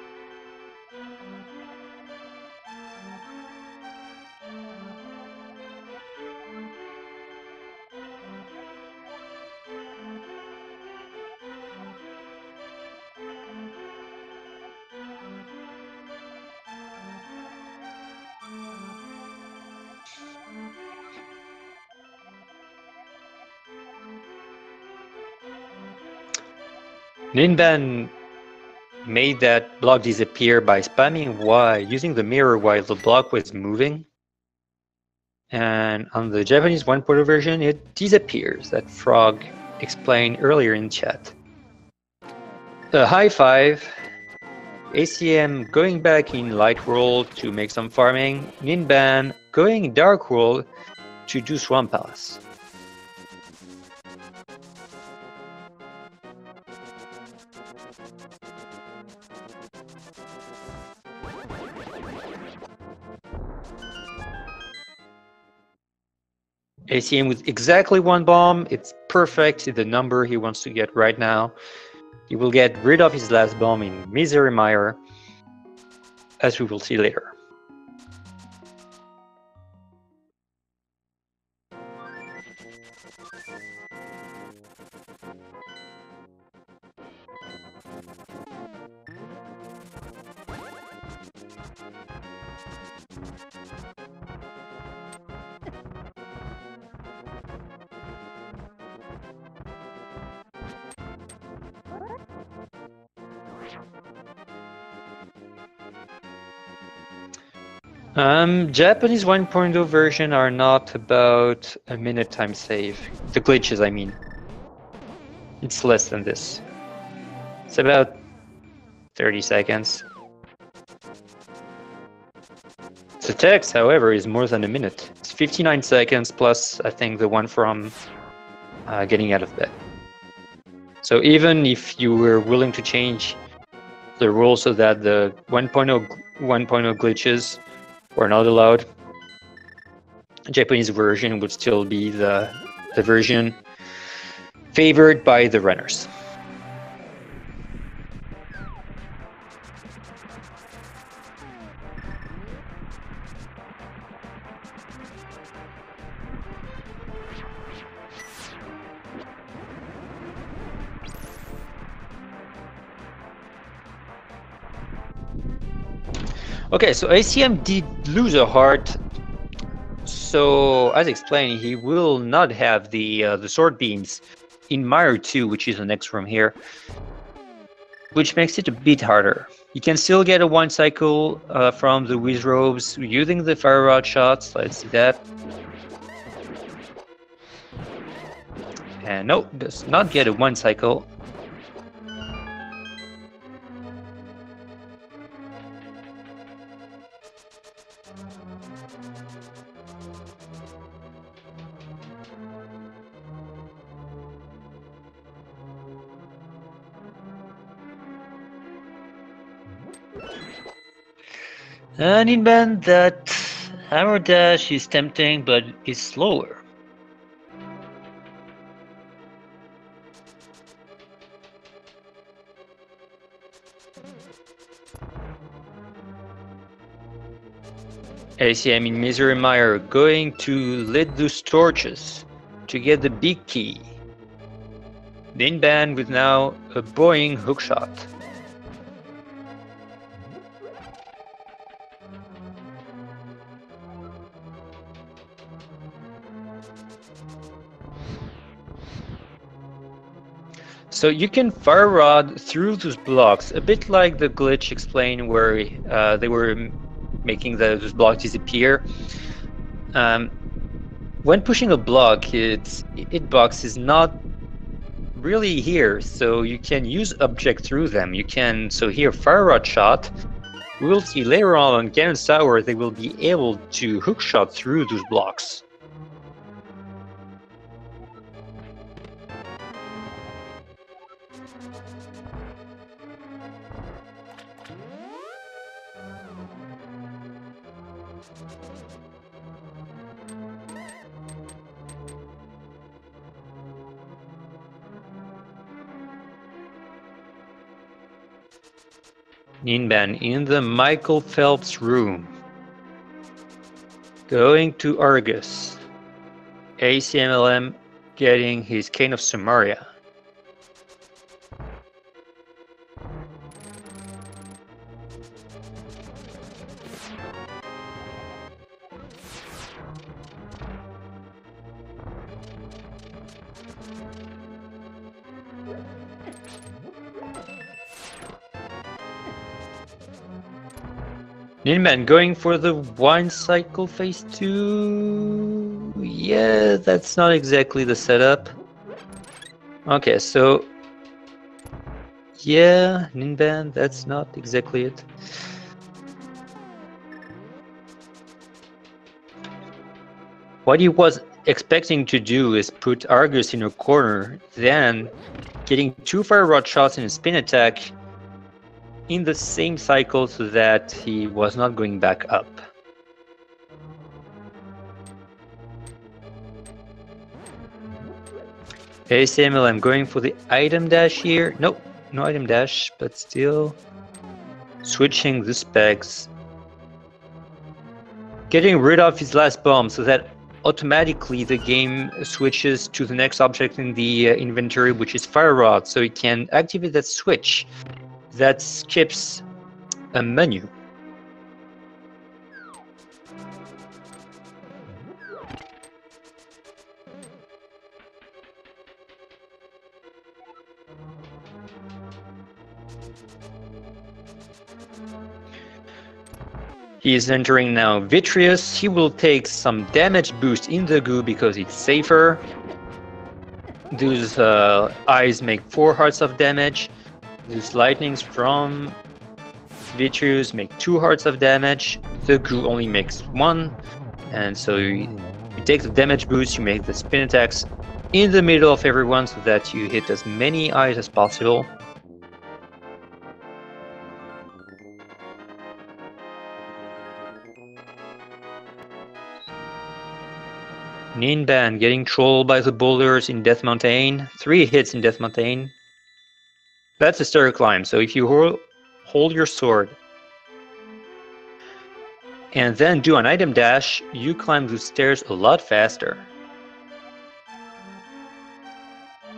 Ninban made that block disappear by spamming Y using the mirror while the block was moving. And on the Japanese 1.0 version, it disappears. That Frog explained earlier in chat. High five. ACM going back in Light World to make some farming. Ninban going in Dark World to do Swamp Palace. ACM with exactly 1 bomb. It's perfect. It's the number he wants to get right now. He will get rid of his last bomb in Misery Mire, as we will see later. Japanese 1.0 version are not about a minute time save. The glitches, I mean. It's less than this. It's about 30 seconds. The text, however, is more than a minute. It's 59 seconds plus, I think, the one from getting out of bed. So even if you were willing to change the rules so that the 1.0 glitches were not allowed, the Japanese version would still be the version favored by the runners. Okay, so ACM did lose a heart. So, as explained, he will not have the sword beams in Mire 2, which is the next room here, which makes it a bit harder. You can still get a 1 cycle from the Wizrobes using the fire rod shots. Let's see that. And no, does not get a 1 cycle. Ninban, that hammer dash is tempting, but is slower. ACM in Misery Mire going to lit those torches to get the big key. Ninban with now a Boeing hookshot. So you can fire rod through those blocks, a bit like the glitch explained where they were making those blocks disappear. When pushing a block, its hitbox is not really here, so you can use object through them. You can, so here, fire rod shot. We will see later on Ganon's Tower they will be able to hookshot through those blocks. Ninban in the Michael Phelps room. Going to Argus. Acmlm getting his Cane of Samaria. Ninban going for the wine cycle phase 2. Yeah, that's not exactly the setup. Okay, so yeah, Ninban, that's not exactly it. What he was expecting to do is put Argus in a corner, then getting 2 fire rod shots and a spin attack in the same cycle so that he was not going back up. ACMLM going for the item dash here. Nope, no item dash, but still switching the specs. Getting rid of his last bomb so that automatically the game switches to the next object in the inventory, which is fire rod, so he can activate that switch that skips a menu. He is entering now Vitreous. He will take some damage boost in the goo because it's safer. Those eyes make 4 hearts of damage. These lightnings from Vitreous make 2 hearts of damage. The goo only makes 1. And so you take the damage boost, you make the spin attacks in the middle of everyone so that you hit as many eyes as possible. Ninban getting trolled by the boulders in Death Mountain. 3 hits in Death Mountain. That's a stair climb, so if you hold your sword and then do an item dash, you climb the stairs a lot faster.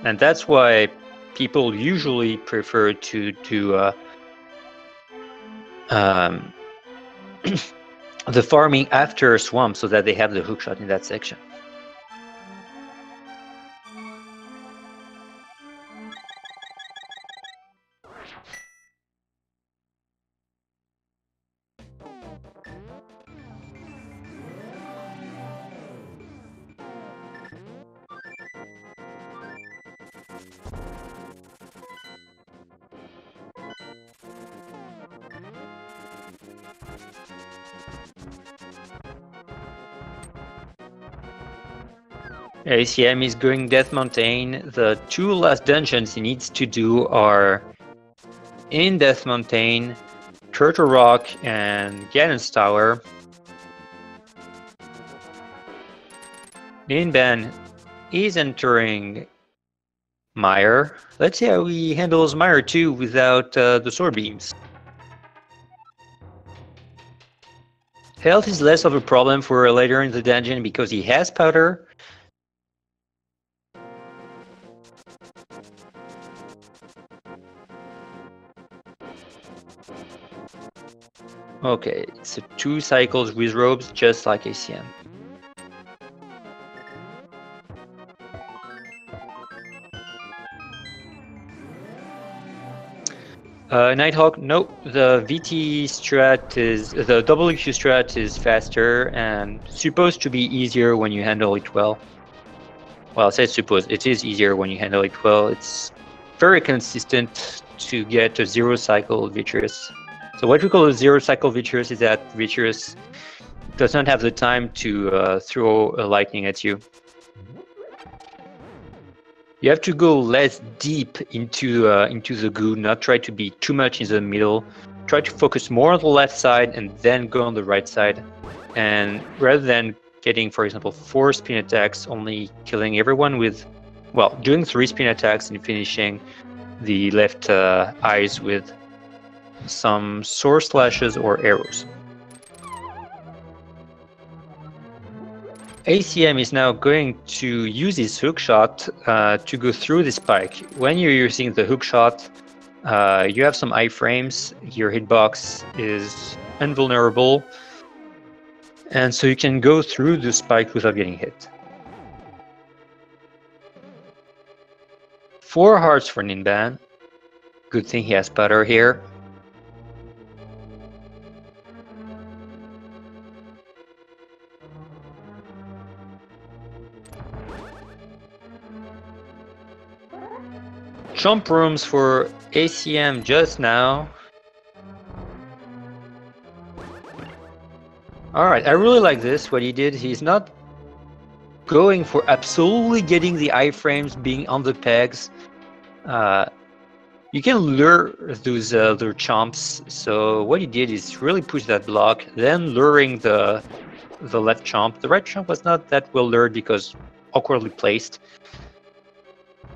And that's why people usually prefer to do the farming after swamp so that they have the hookshot in that section. ACM is going Death Mountain. The 2 last dungeons he needs to do are in Death Mountain Turtle Rock and Ganon's Tower. Ninban is entering Mire. Let's see how he handles Mire 2 without the sword beams. Health is less of a problem for later in the dungeon because he has powder. Okay, so 2 cycles with robes, just like ACM. Nighthawk, nope. The VT strat is the WQ strat is faster and supposed to be easier when you handle it well. Well, I say suppose it is easier when you handle it well. It's very consistent to get a 0 cycle Vitreous. So what we call a 0 cycle Vitreous is that Vitreous does not have the time to throw a lightning at you. You have to go less deep into the goo, not try to be too much in the middle. Try to focus more on the left side and then go on the right side. And rather than getting, for example, 4 spin attacks, only killing everyone with, well, doing 3 spin attacks and finishing the left eyes with some sword slashes or arrows. ACM is now going to use his hook shot to go through the spike. When you're using the hook shot, you have some iframes, your hitbox is invulnerable, and so you can go through the spike without getting hit. 4 hearts for Ninban. Good thing he has putter here. Jump rooms for ACM just now. Alright, I really like this, what he did. He's not going for absolutely getting the iframes being on the pegs. You can lure those their chomps, so what he did is really push that block, then luring the left chomp. The right chomp was not that well lured because awkwardly placed.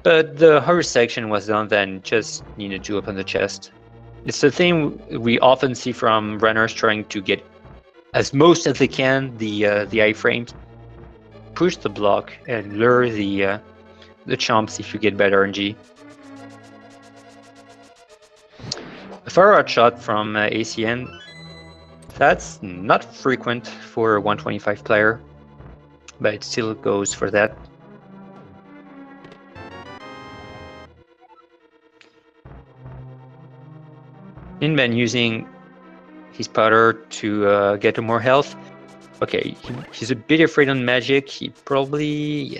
But the horror section was done then just needed to open the chest. It's the thing we often see from runners trying to get as most as they can the iframes. Push the block and lure the chomps if you get better RNG. A far out shot from ACN. That's not frequent for a 125 player, but it still goes for that. Ninban using his powder to get more health. Okay, he's a bit afraid on magic. He probably,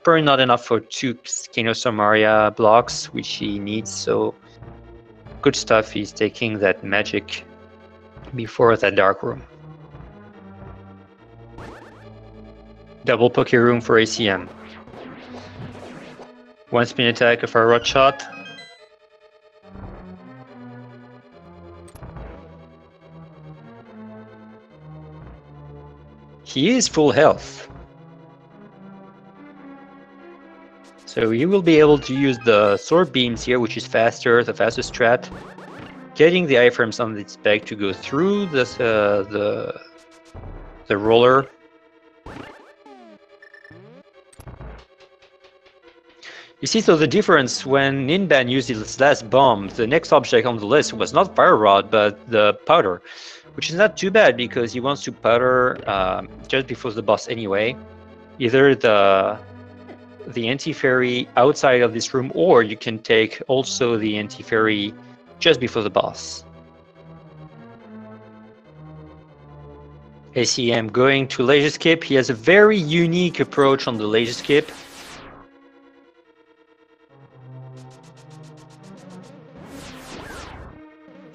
probably not enough for 2 Kano Samaria blocks, which he needs. So good stuff. He's taking that magic before that dark room. Double poke room for ACM. 1 spin attack, a far rod shot. He is full health. So you will be able to use the sword beams here, which is faster, the fastest strat. Getting the iframes on its back to go through this, the roller. You see, so the difference when Ninban used his last bomb, the next object on the list was not fire rod, but the powder. Which is not too bad because he wants to powder just before the boss anyway. Either the anti-fairy outside of this room, or you can take also the anti-fairy just before the boss. ACM going to laser skip. He has a very unique approach on the laser skip.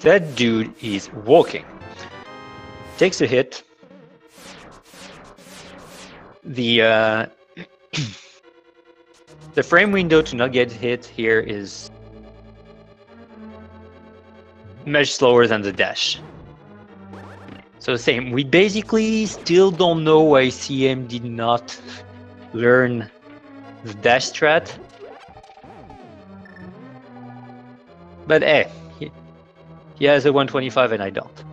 That dude is walking. Takes a hit. The the frame window to not get hit here is much slower than the dash. So same, we basically still don't know why CM did not learn the dash strat. But hey, he has a 125 and I don't.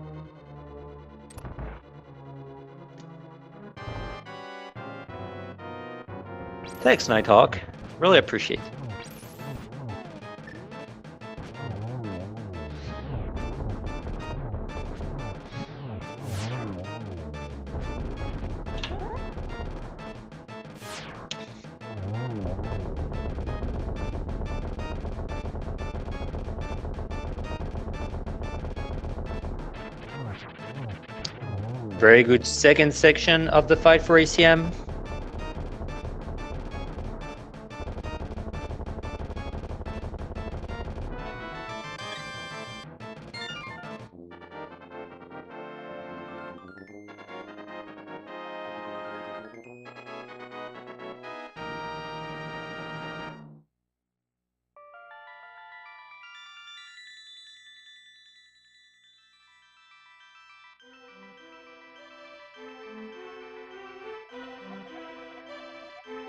Thanks, Nighthawk. Really appreciate it. Very good second section of the fight for ACM.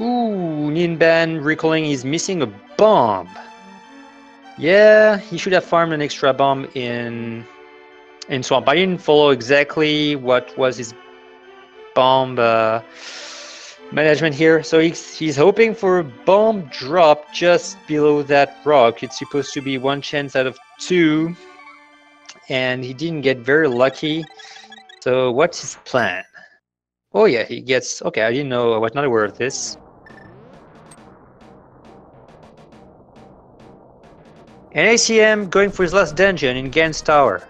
Ooh, Ninban recalling he's missing a bomb. Yeah, he should have farmed an extra bomb in Swamp. I didn't follow exactly what was his bomb management here. So he's hoping for a bomb drop just below that rock. It's supposed to be 1 chance out of 2. And he didn't get very lucky. So what's his plan? Oh yeah, he gets... Okay, I didn't know, I was not aware of this. And ACM going for his last dungeon in Gan's Tower.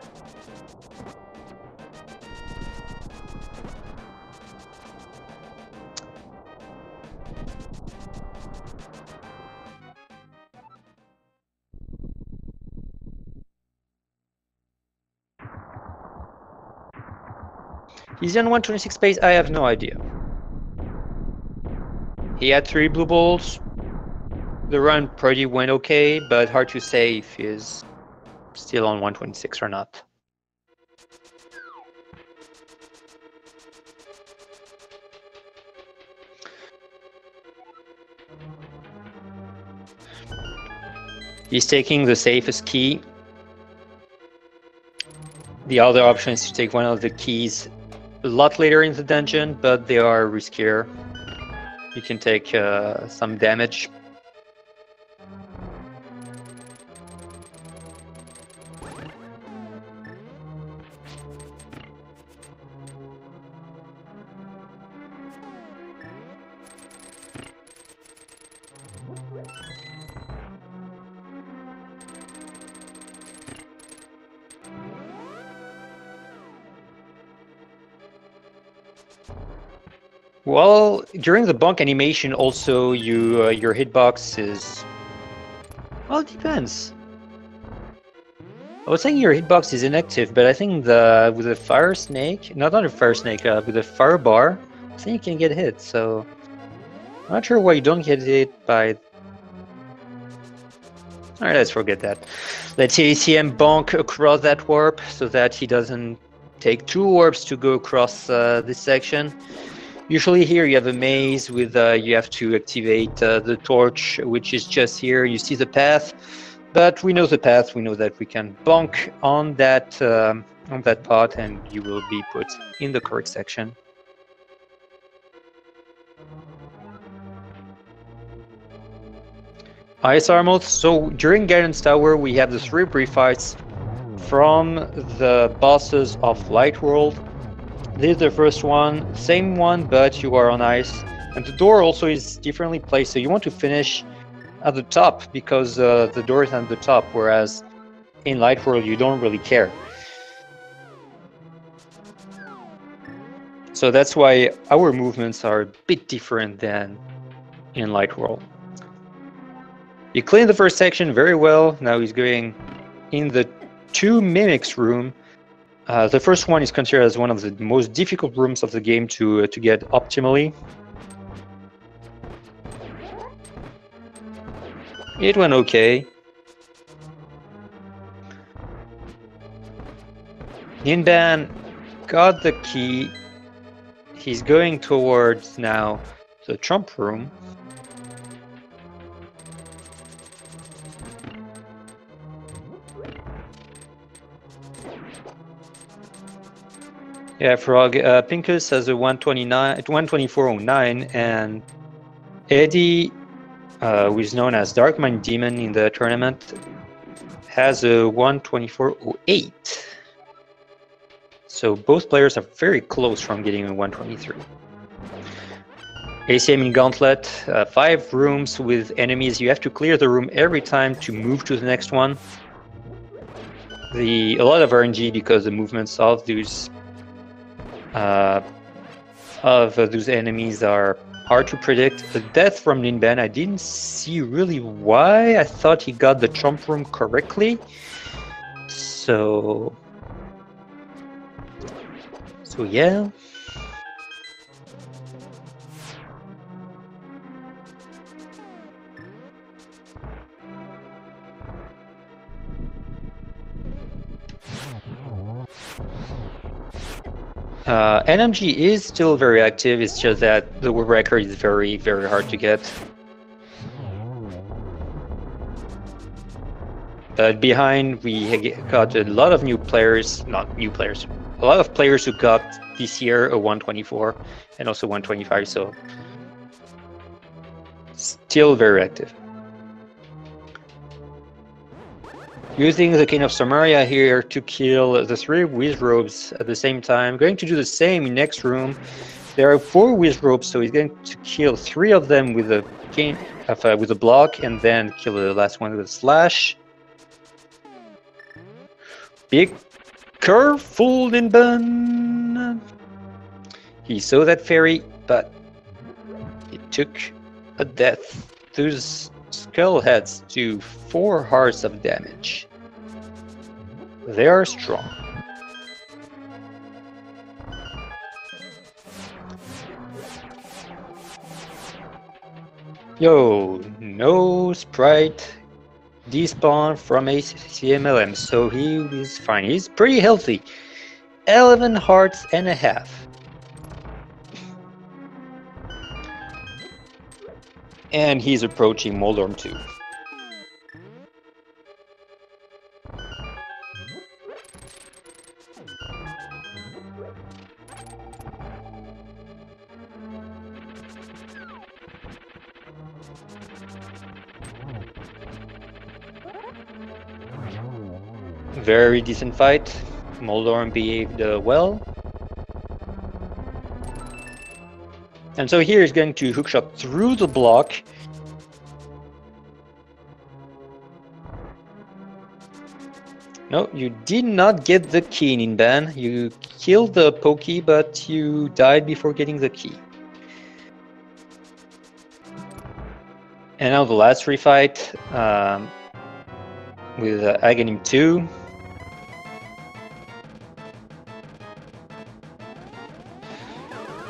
He's on 126 pace, I have no idea. He had 3 blue balls. The run pretty went okay, but hard to say if he's still on 126 or not. He's taking the safest key. The other option is to take one of the keys a lot later in the dungeon, but they are riskier. You can take some damage. Well, during the bonk animation, also your hitbox is... Well, it depends. I was saying your hitbox is inactive, but I think with the fire snake, not a fire snake, with the fire bar, I think you can get hit. So I'm not sure why you don't get hit by... Alright, let's forget that. Let's see ACM bonk across that warp so that he doesn't take 2 warps to go across this section. Usually here you have a maze with you have to activate the torch, which is just here. You see the path, but we know the path. We know that we can bonk on that pot, and you will be put in the correct section. ISR mode. So during Guidance Tower, we have the 3 brief fights from the bosses of Light World. This is the first one, same one, but you are on ice. And the door also is differently placed, so you want to finish at the top because the door is at the top, whereas in Light World you don't really care. So that's why our movements are a bit different than in Light World. You clean the first section very well. Now he's going in the 2 mimics room. The first one is considered as one of the most difficult rooms of the game to get optimally. It went okay. Ninban got the key. He's going towards now the trump room. Yeah, Frog. Pincus has a 124.09, and Eddie, who is known as Dark Mind Demon in the tournament, has a 124.08. So both players are very close from getting a 123. ACM in Gauntlet, 5 rooms with enemies. You have to clear the room every time to move to the next one. A lot of RNG because the movements of those enemies are hard to predict. The death from Ninban, I didn't see really why. I thought he got the trump room correctly. So yeah. NMG is still very active, it's just that the world record is very, very hard to get. But behind, we got a lot of new players, not new players, a lot of players who got this year a 124 and also 125, so still very active. Using the King of Samaria here to kill the 3 Wizrobes at the same time. Going to do the same in next room. There are 4 Wizrobes, so he's going to kill 3 of them with a block, and then kill the last one with a slash. Be careful, Ninban! He saw that fairy, but it took a death. Those skull heads do 4 hearts of damage. They are strong. Yo, no sprite despawn from Acmlm, so he is fine. He's pretty healthy. 11 hearts and a half. And he's approaching Moldorm too. Very decent fight. Moldorm behaved well. And so here he's going to hookshot through the block. No, you did not get the key, Ninban. You killed the Pokey, but you died before getting the key. And now the last refight with Acmlm 2.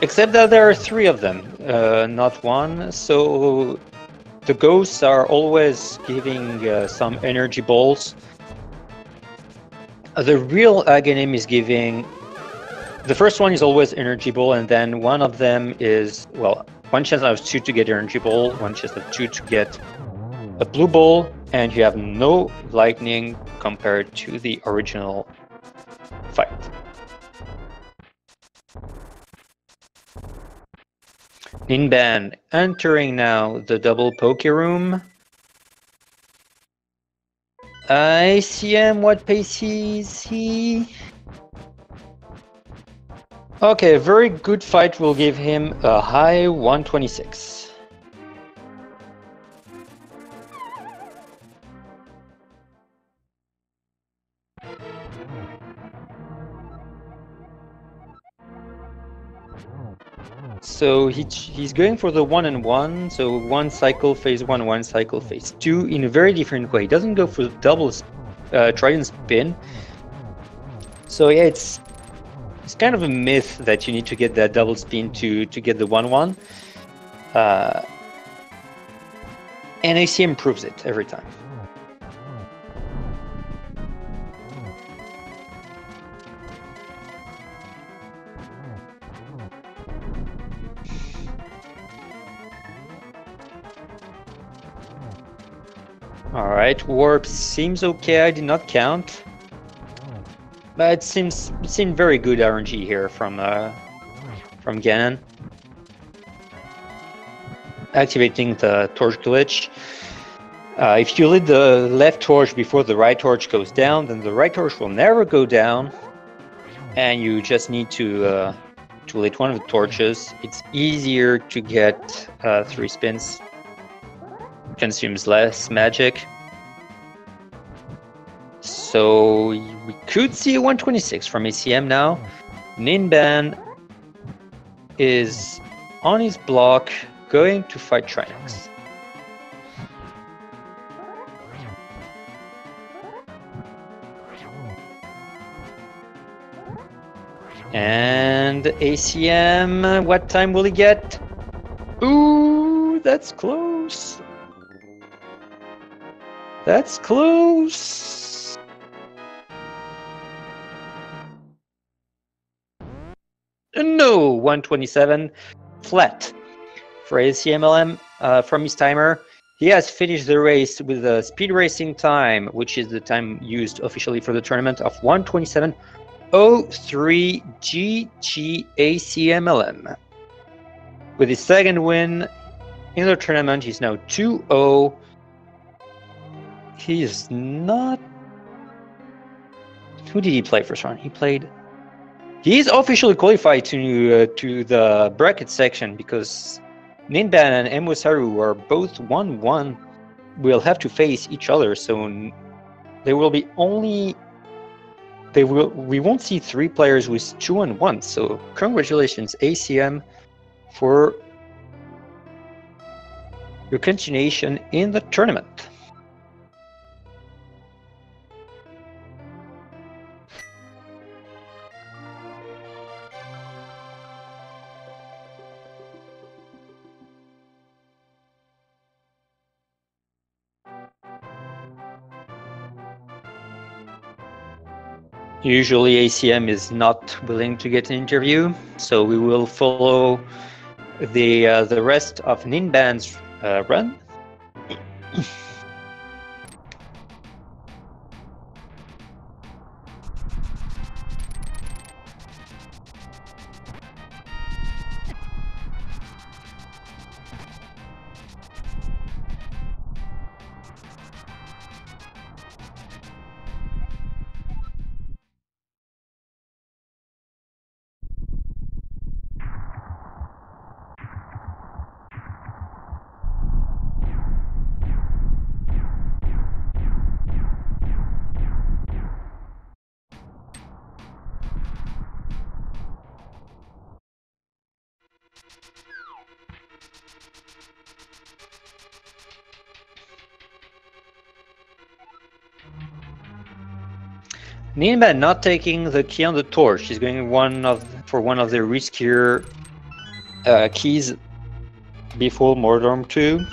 Except that there are 3 of them, not 1. So the ghosts are always giving some energy balls. The real Acmlm is giving... The first one is always energy ball, and then one of them is, well, one chance out of 2 to get energy ball, one chance of 2 to get a blue ball, and you have no lightning compared to the original fight. Ninban entering now the double poke room. ICM, what pace is he? Okay, a very good fight will give him a high 126. So he's going for the 1-and-1, so 1 cycle phase 1, 1 cycle phase 2 in a very different way. He doesn't go for the double trident spin. So yeah, it's kind of a myth that you need to get that double spin to get the 1-1. And ACM proves it every time. Alright, warp seems okay. I did not count. But it seemed very good RNG here from Ganon. Activating the torch glitch. If you lit the left torch before the right torch goes down, then the right torch will never go down, and you just need to lit one of the torches. It's easier to get 3 spins. Consumes less magic. So we could see a 126 from ACM now. Ninban is on his block, going to fight Trinox. And ACM, what time will he get? Ooh, that's close. That's close. No, 127 flat for ACMLM from his timer. He has finished the race with a speed racing time, which is the time used officially for the tournament, of 127.03 GG ACMLM. With his second win in the tournament, he's now 2-0. He is not... Who did he play first round? He's officially qualified to the bracket section, because Ninban and Emusaru are both 1-1. Will have to face each other, so there will be only... we won't see 3 players with 2-1. So congratulations, ACM, for your continuation in the tournament. Usually ACM is not willing to get an interview, so we will follow the rest of Ninban's run. Ninban not taking the key on the torch. He's going for one of the riskier keys before Mordorm 2.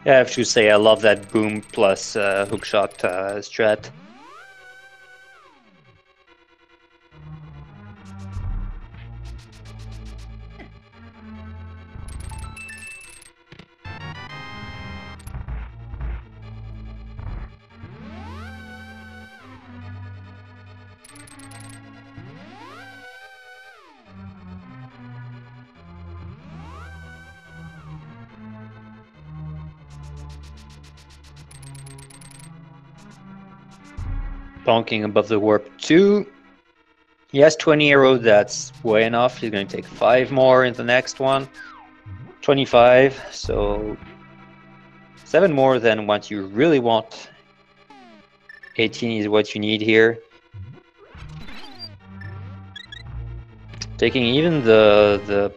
I have to say, I love that boom plus hookshot strat. Bonking above the warp 2. He has 20 arrows, that's way enough. He's going to take 5 more in the next one. 25, so 7 more than what you really want. 18 is what you need here. Taking even the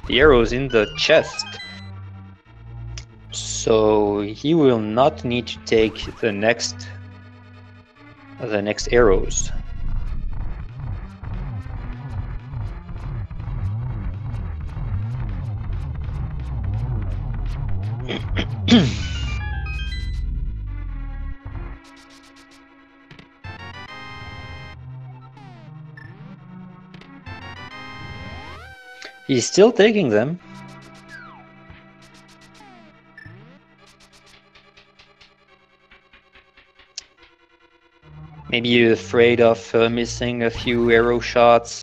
arrows in the chest. So he will not need to take the next the next arrows. He's still taking them. Maybe you're afraid of missing a few arrow shots.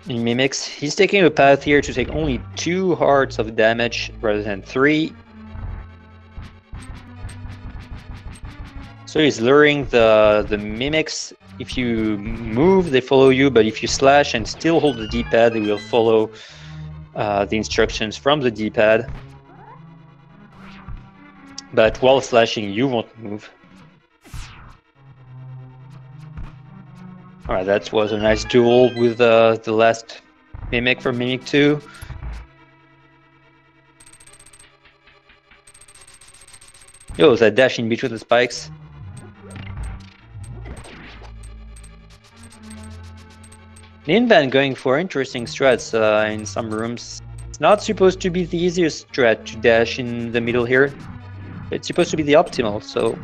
In Mimics, he's taking a path here to take only 2 hearts of damage rather than 3. So he's luring the Mimics. If you move, they follow you, but if you slash and still hold the D-pad, they will follow the instructions from the D-pad. But while slashing, you won't move. Alright, that was a nice duel with the last Mimic from Mimic 2. Yo, that dash in between the spikes. Ninban going for interesting strats in some rooms. It's not supposed to be the easiest strat to dash in the middle here. It's supposed to be the optimal, so...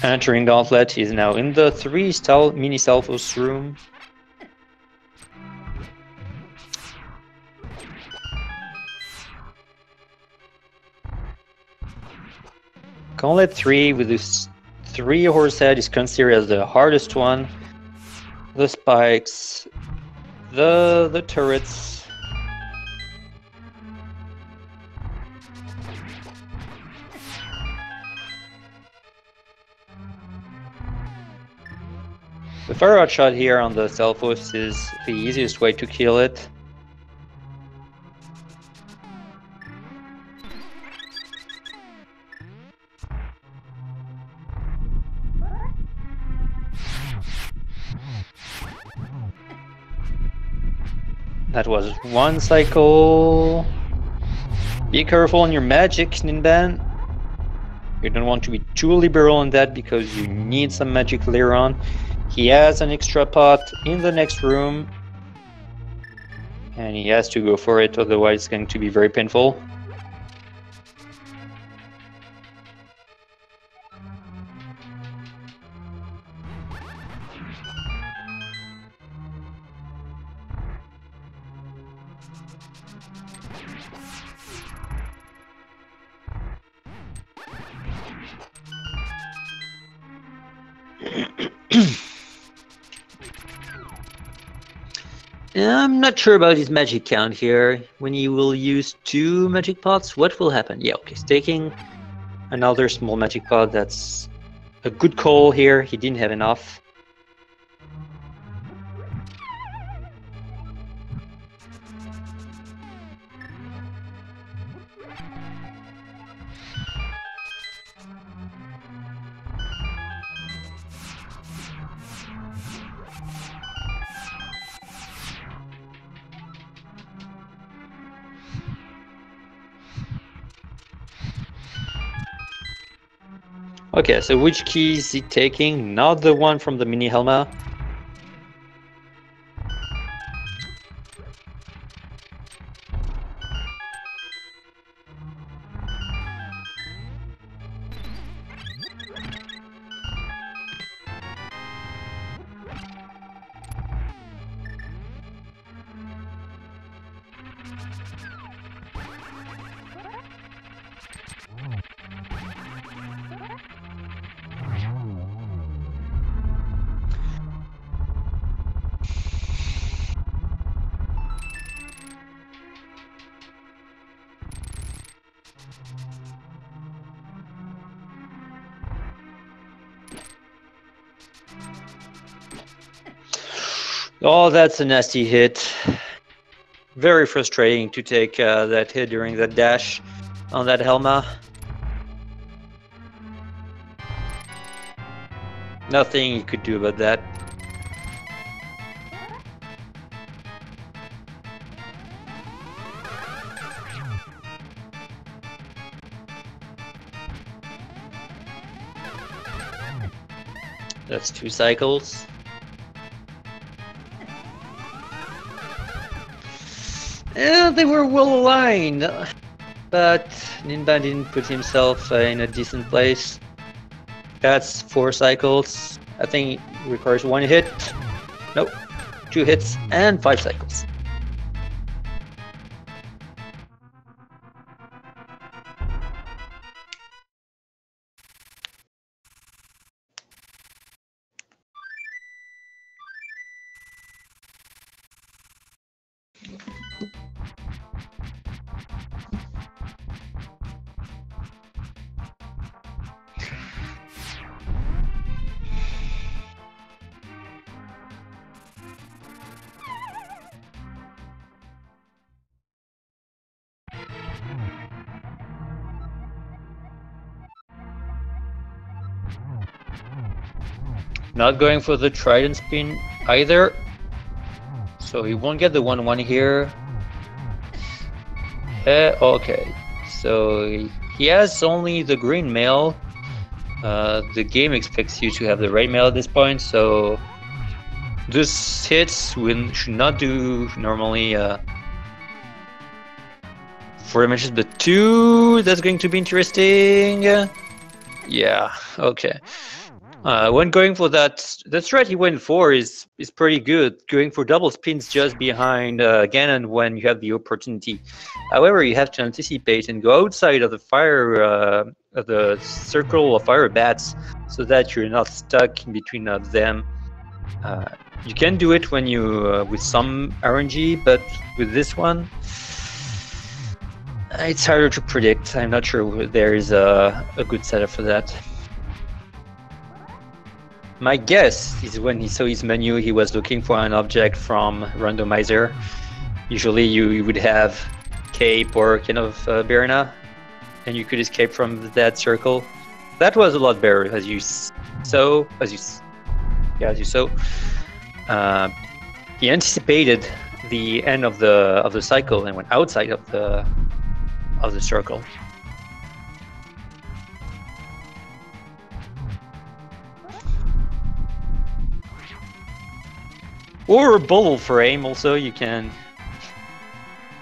Entering Gauntlet, he is now in the 3 mini Stalfos room. Gauntlet 3 with this 3 horse head is considered as the hardest one. The spikes, the turrets. The fire out shot here on the Stalfos is the easiest way to kill it. That was 1 cycle. Be careful on your magic, Ninban. You don't want to be too liberal on that because you need some magic later on. He has an extra pot in the next room. And he has to go for it, otherwise it's going to be very painful. I'm not sure about his magic count here. When he will use 2 magic pots, what will happen? Yeah, okay, he's taking another small magic pot. That's a good call here. He didn't have enough. Okay, so which key is he taking? Not the one from the mini Helma. Oh, that's a nasty hit. Very frustrating to take that hit during that dash on that Helma. Nothing you could do about that. That's 2 cycles. Yeah, they were well aligned, but Ninban didn't put himself in a decent place. That's 4 cycles. I think it requires 1 hit. Nope, 2 hits and 5 cycles. Not going for the trident spin either, so he won't get the 1-1 here. Okay, so he has only the green mail. The game expects you to have the red mail at this point, so this hits should not do normally 4 damages, but 2. That's going to be interesting. Yeah, okay. When going for that strat he went for is pretty good. Going for double spins just behind Ganon when you have the opportunity. However, you have to anticipate and go outside of the fire, of the circle of fire bats, so that you're not stuck in between them. You can do it when you with some RNG, but with this one, it's harder to predict. I'm not sure there is a good setup for that. My guess is when he saw his menu, he was looking for an object from randomizer. Usually you would have cape or kind of Berna, and you could escape from that circle. That was a lot better, as you saw. He anticipated the end of the cycle and went outside of the circle. Or a bubble frame also, you can.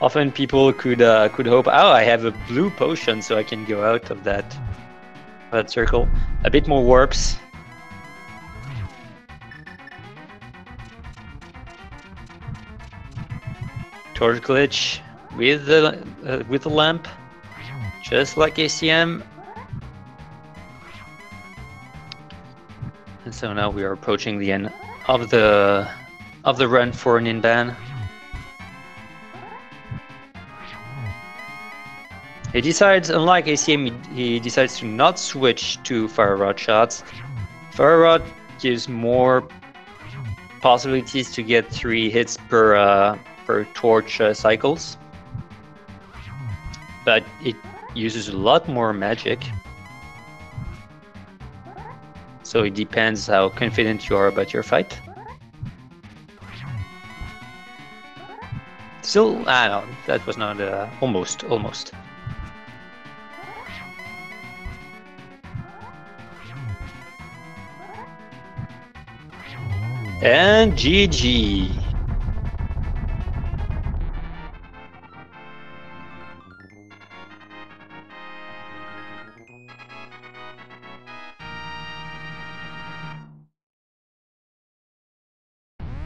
Often people could hope, oh, I have a blue potion, so I can go out of that circle. A bit more warps. Torch glitch with the lamp, just like ACM. And so now we are approaching the end of the run for Ninban. He decides, unlike ACM, he decides to not switch to Fire Rod shots. Fire Rod gives more possibilities to get 3 hits per torch cycles, but it uses a lot more magic. So it depends how confident you are about your fight. Still, no, that was not almost. And GG.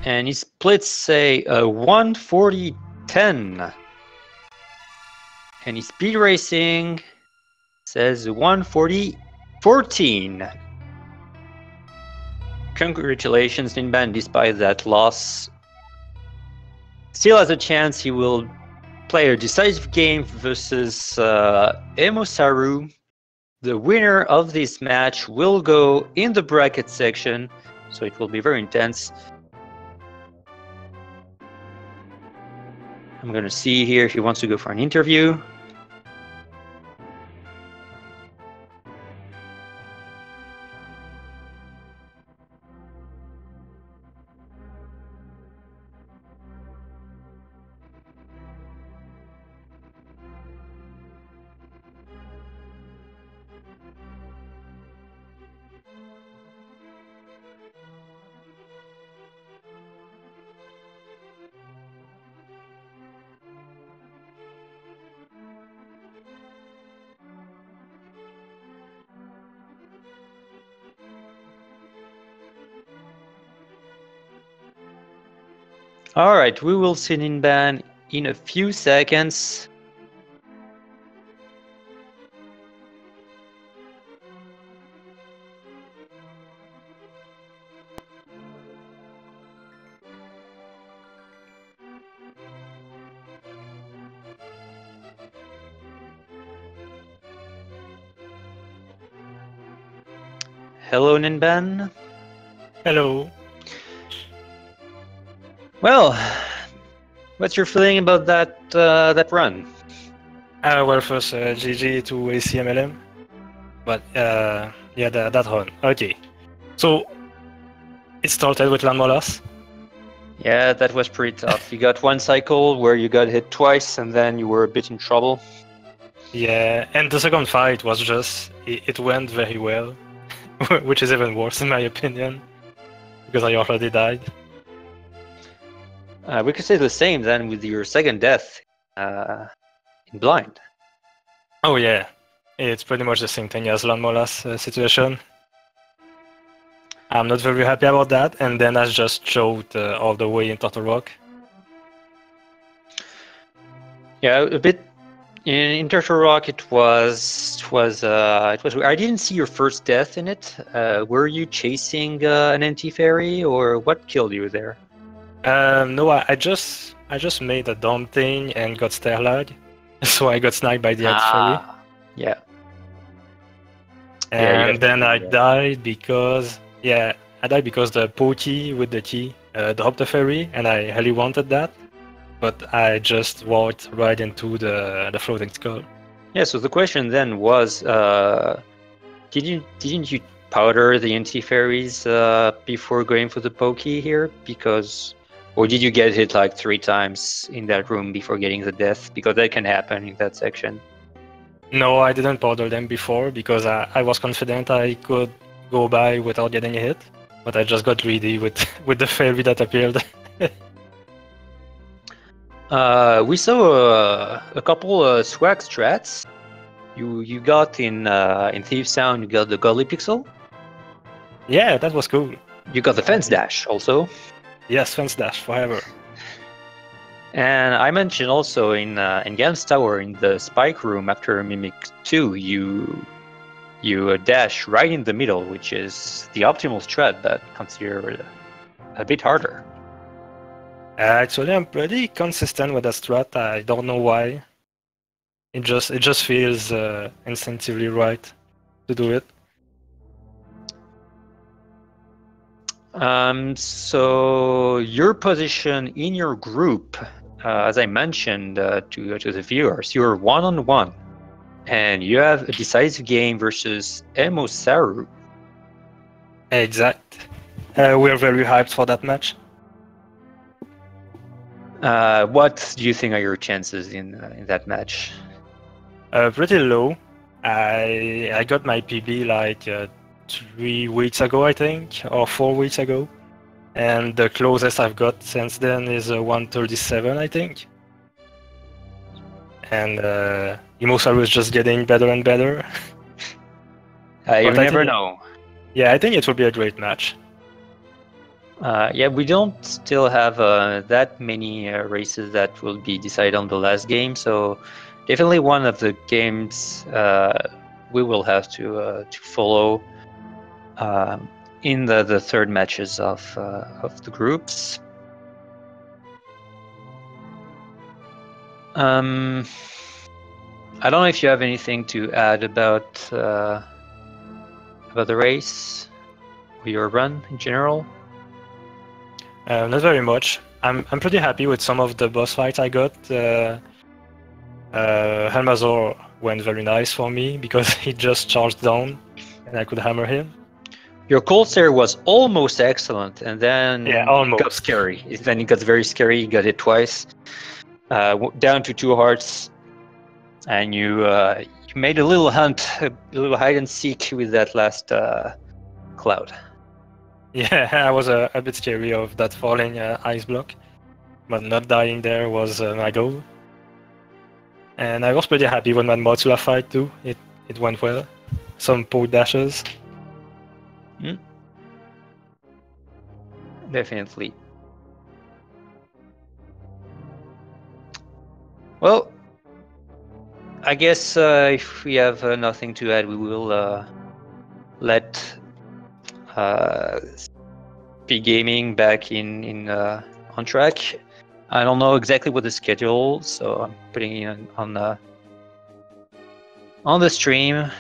And he splits, say, a 140-10. And his speed racing says 140-14. Congratulations, Ninban, despite that loss. Still has a chance. He will play a decisive game versus Emosaru. The winner of this match will go in the bracket section, so it will be very intense. I'm going to see here if he wants to go for an interview. Alright, we will see Ninban in a few seconds. Hello, Ninban. Hello. Well, what's your feeling about that run? Well, first, GG to Acmlm. But yeah, that run. Okay. So it started with Landmolas. Yeah, that was pretty tough. You got one cycle where you got hit twice, and then you were a bit in trouble. Yeah, and the second fight was just it went very well, which is even worse in my opinion, because I already died. We could say the same then with your second death in blind. Oh yeah, it's pretty much the same thing as Landmolas situation. I'm not very happy about that, and then I just choked all the way in Turtle Rock. Yeah, a bit in Turtle Rock. It was. I didn't see your first death in it. Were you chasing an empty fairy, or what killed you there? No, I just made a dumb thing and got stair lag, so I got sniped by the anti-fairy. Yeah. And then I died because the Pokey with the key dropped the fairy, and I really wanted that, but I just walked right into the floating skull. Yeah. So the question then was, didn't you powder the anti fairies before going for the pokey here? Or did you get hit like 3 times in that room before getting the death? Because that can happen in that section. No, I didn't powder them before because I was confident I could go by without getting hit, but I just got greedy with the fairy that appeared. We saw a couple swag strats. You got in Thief Sound. You got the Gully Pixel. Yeah, that was cool. You got the fence dash also. Yes, fence dash forever. And I mentioned also in Gans Tower in the Spike Room after Mimic 2, you dash right in the middle, which is the optimal strat, but considered a bit harder. Actually, I'm pretty consistent with that strat. I don't know why. It just feels instinctively right to do it. So your position in your group, as I mentioned to the viewers, you're 1-on-1, and you have a decisive game versus Emosaru. Exact. We're very hyped for that match. What do you think are your chances in that match? Pretty low. I got my PB like 3 weeks ago, I think, or 4 weeks ago, and the closest I've got since then is 137, I think. And Emosaru is just getting better and better. You never know. Yeah, I think it will be a great match. Yeah, we don't still have that many races that will be decided on the last game, so definitely one of the games we will have to follow in the third matches of the groups. I don't know if you have anything to add about the race or your run in general. Not very much. I'm pretty happy with some of the boss fights I got. Helmazor went very nice for me because he just charged down and I could hammer him. Your Corsair was almost excellent, and then Yeah, almost. It got scary. Then it got very scary. You got hit twice, down to 2 hearts, and you made a little hunt, a little hide and seek with that last cloud. Yeah, I was a bit scary of that falling ice block, but not dying there was my goal. And I was pretty happy with my Motsula fight too. It went well. Some poke dashes. Definitely. Well, I guess if we have nothing to add, we will let Speed Gaming back in on track. I don't know exactly what the schedule, so I'm putting it on the stream.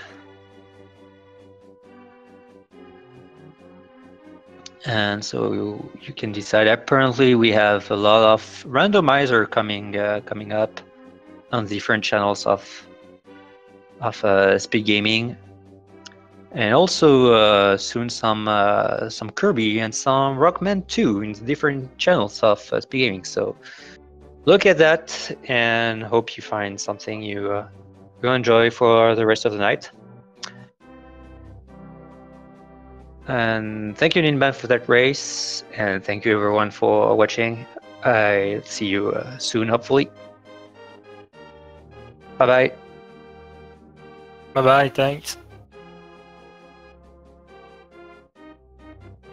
And so you can decide. Apparently, we have a lot of randomizer coming up on different channels of Speed Gaming, and also soon some Kirby and some Rockman 2 in different channels of Speed Gaming. So look at that and hope you find something you enjoy for the rest of the night. And thank you, Ninban, for that race, and thank you everyone for watching. I'll see you soon, hopefully. Bye bye. Bye bye, thanks.